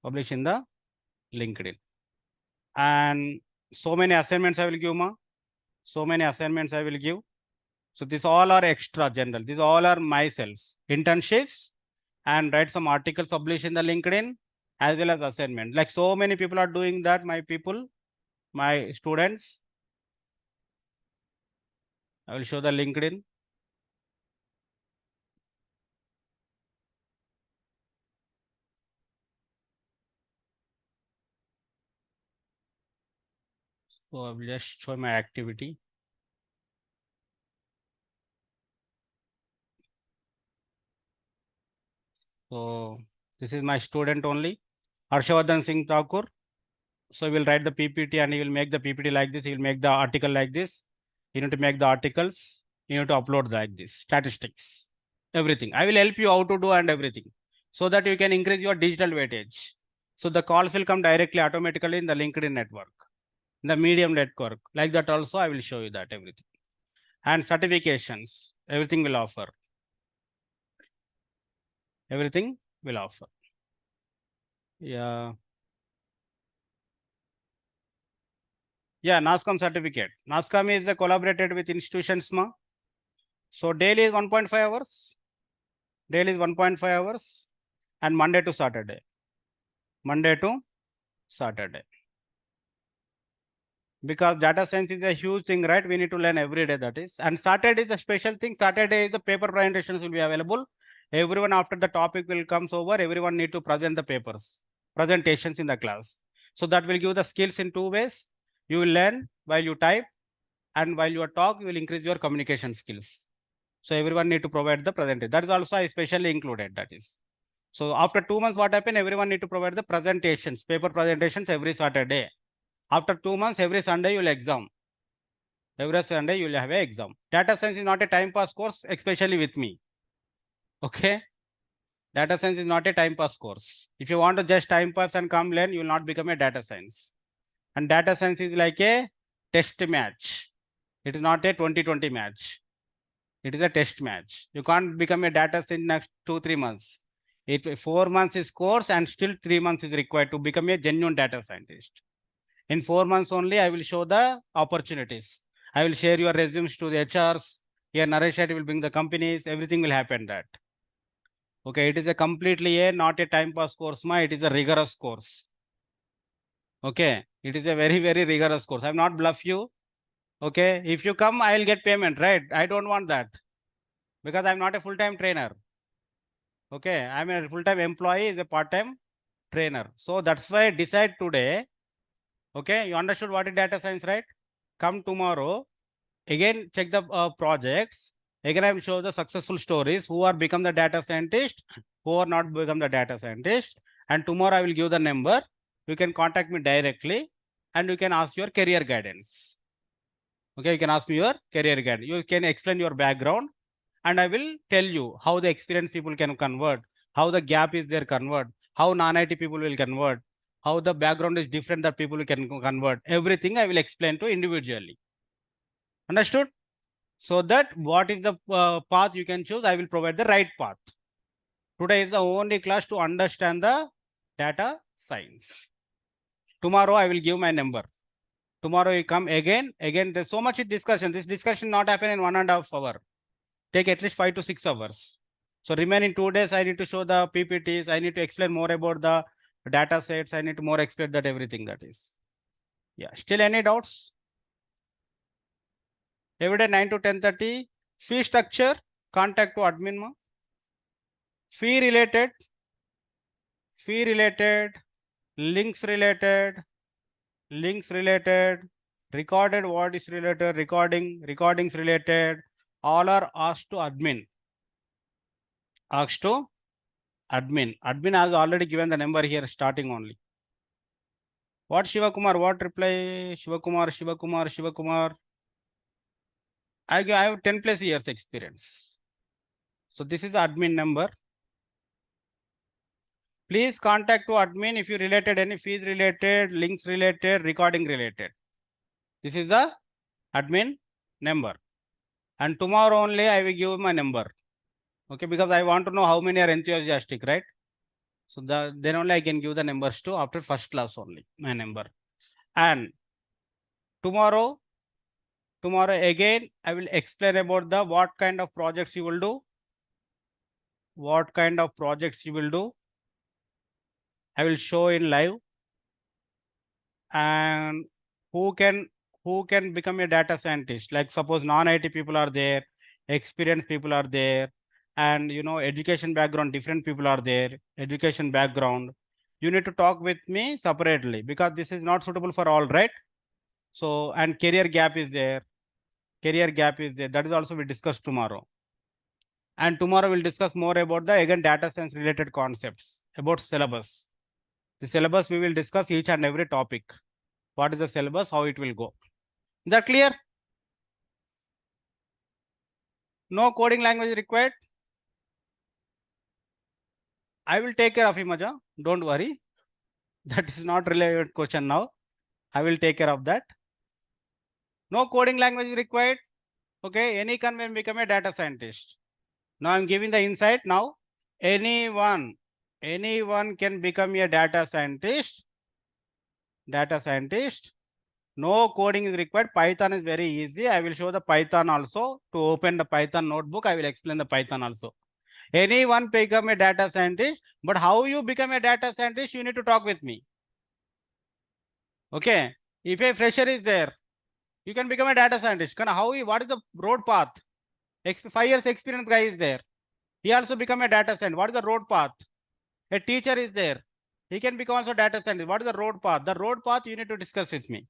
Publish in the LinkedIn. And so many assignments I will give, ma. So many assignments I will give. So these all are extra general. These all are myself. Internships and write some articles, publish in the LinkedIn, as well as assignment. Like so many people are doing that, my students. I will show the LinkedIn. So I will just show my activity. So this is my student only, Harshavardhan Singh Thakur. So we will write the PPT and he will make the PPT like this. He will make the article like this. You need to make the articles. You need to upload like this, statistics, everything. I will help you how to do and everything, so that you can increase your digital weightage. So the calls will come directly automatically in the LinkedIn network, in the Medium network. Like that also, I will show you that everything. And certifications, everything will offer. Everything will offer. Yeah. Yeah, NASSCOM certificate. NASSCOM is collaborated with institutions, ma. So daily is 1.5 hours. Daily is 1.5 hours. And Monday to Saturday. Monday to Saturday. Because data science is a huge thing, right? We need to learn every day, that is. And Saturday is a special thing. Saturday is the paper presentations will be available. Everyone after the topic will comes over. Everyone need to present the papers, presentations in the class. So that will give the skills in 2 ways. You will learn while you type, and while you talk, you will increase your communication skills. So everyone need to provide the presentation. That is also I specially included, that is. So after 2 months, what happened? Everyone need to provide the presentations, paper presentations every Saturday. After 2 months, every Sunday you will exam. Every Sunday you will have an exam. Data science is not a time pass course, especially with me. Okay. Data science is not a time pass course. If you want to just time pass and come learn, you will not become a data science. And data science is like a test match. It is not a 2020 match. It is a test match. You can't become a data scientist in next 2-3 months. 4 months is course and still 3 months is required to become a genuine data scientist. In 4 months only, I will show the opportunities. I will share your resumes to the HRs. Here, Naresh Shetty will bring the companies. Everything will happen that. Okay, it is a completely not a time pass course, it is a rigorous course. Okay, it is a very, very rigorous course. I will not bluff you. Okay, if you come, I will get payment, right? I don't want that because I'm not a full-time trainer. Okay, I'm a full-time employee, is a part-time trainer. So that's why I decide today. Okay, you understood what is data science, right? Come tomorrow, again check the projects. Again, I will show the successful stories who are become the data scientist, who are not become the data scientist. And tomorrow I will give the number. You can contact me directly and you can ask your career guidance. Okay, you can ask me your career guidance. You can explain your background and I will tell you how the experienced people can convert, how the gap is there convert, how non-IT people will convert, how the background is different that people can convert. Everything I will explain to individually. Understood? So that what is the path you can choose, I will provide the right path. Today is the only class to understand the data science. Tomorrow I will give my number. Tomorrow you come again. There's so much discussion. This discussion not happen in 1.5 hours. Take at least 5 to 6 hours. So remaining 2 days, I need to show the PPTs. I need to explain more about the data sets. I need to more explain that everything that is. Yeah. Still any doubts? Every day 9 to 10:30. Fee structure, contact to admin. Fee related, links related, recorded what is related, recordings related, all are asked to admin. Admin has already given the number here starting only. What Shivakumar? What reply? Shivakumar. I have 10 plus years experience. So this is the admin number. Please contact to admin if you related any fees related, links related, recording related. This is the admin number. And tomorrow only I will give my number. Okay, because I want to know how many are enthusiastic, right? So then only I can give the numbers to after first class only, my number. And tomorrow again, I will explain about the what kind of projects you will do. I will show in live. And who can become a data scientist? Like suppose non-IT people are there, experienced people are there, and education background, different people are there, education background. You need to talk with me separately because this is not suitable for all, right? So, and career gap is there. That is also we discuss tomorrow. And tomorrow we'll discuss more about the again data science related concepts about syllabus. The syllabus we will discuss each and every topic. What is the syllabus? How it will go? Is that clear? No coding language required. I will take care of Imaja. Don't worry. That is not relevant question now. I will take care of that. No coding language required. Okay. Any can become a data scientist. Now I'm giving the insight now. Anyone can become a data scientist. No coding is required. Python is very easy. I will show the Python also. To open the Python notebook, I will explain the Python also. Anyone become a data scientist, but how you become a data scientist, you need to talk with me. Okay. If a fresher is there, you can become a data scientist. What is the road path? 5 years experience guy is there. He also become a data scientist. What is the road path? A teacher is there. He can become also data scientist. What is the road path? The road path you need to discuss with me.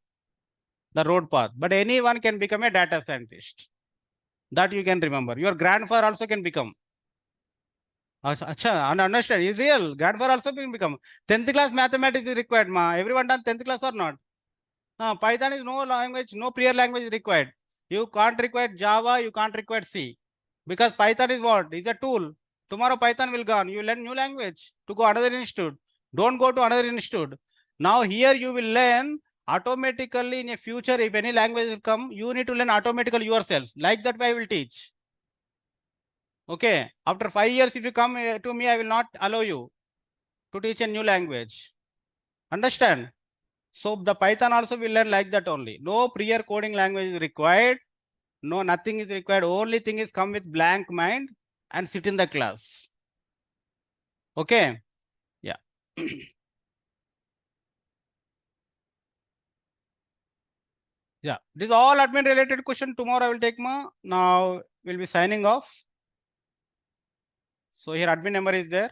the road path. But anyone can become a data scientist. That you can remember. Your grandfather also can become. Acha, understand, is real. Grandfather also can become. 10th class mathematics is required, ma. Everyone done 10th class or not? Python is no language, no prior language required. You can't require Java, you can't require C. Because Python is what? Is a tool. Tomorrow Python will gone. You learn new language to go another institute. Don't go to another institute. Now here you will learn automatically in a future. If any language will come, you need to learn automatically yourself. Like that way I will teach. Okay. After 5 years, if you come to me, I will not allow you to teach a new language. Understand? So the Python also will learn like that only. No prior coding language is required. No, nothing is required. Only thing is come with blank mind and sit in the class. Okay. Yeah. Yeah. This is all admin related question. Tomorrow I will take now we'll be signing off. So here admin number is there.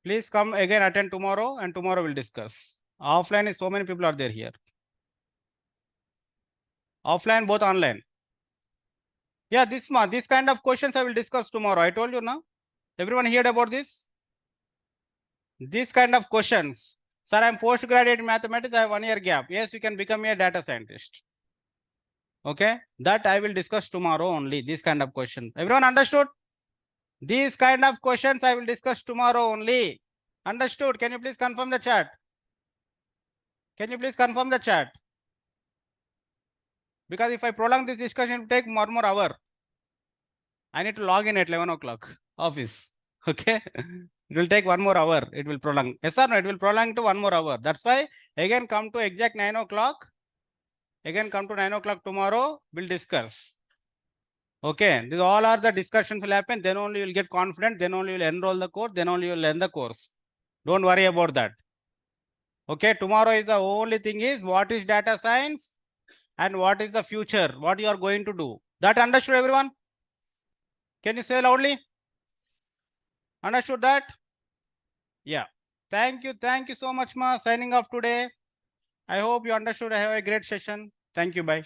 Please come again, attend tomorrow, and tomorrow we'll discuss. Offline is so many people are there here. Offline, both online. Yeah, this kind of questions I will discuss tomorrow. I told you now. Everyone heard about this? This kind of questions. Sir, I'm postgraduate in mathematics. I have 1 year gap. Yes, you can become a data scientist. Okay, that I will discuss tomorrow only. This kind of question. Everyone understood? These kind of questions I will discuss tomorrow only. Understood? Can you please confirm the chat? Can you please confirm the chat? Because if I prolong this discussion, it will take one more hour. I need to log in at 11 o'clock office. Okay. It will take 1 more hour. It will prolong. Yes or no? It will prolong to 1 more hour. That's why again come to exact 9 o'clock. Again come to 9 o'clock tomorrow. We'll discuss. Okay. These all are the discussions will happen. Then only you'll get confident. Then only you'll enroll the course. Then only you'll learn the course. Don't worry about that. Okay. Tomorrow is the only thing is what is data science and what is the future. What you are going to do. That understood everyone? Can you say loudly? Understood that? Yeah. Thank you. Thank you so much, ma. Signing off today. I hope you understood. I have a great session. Thank you. Bye.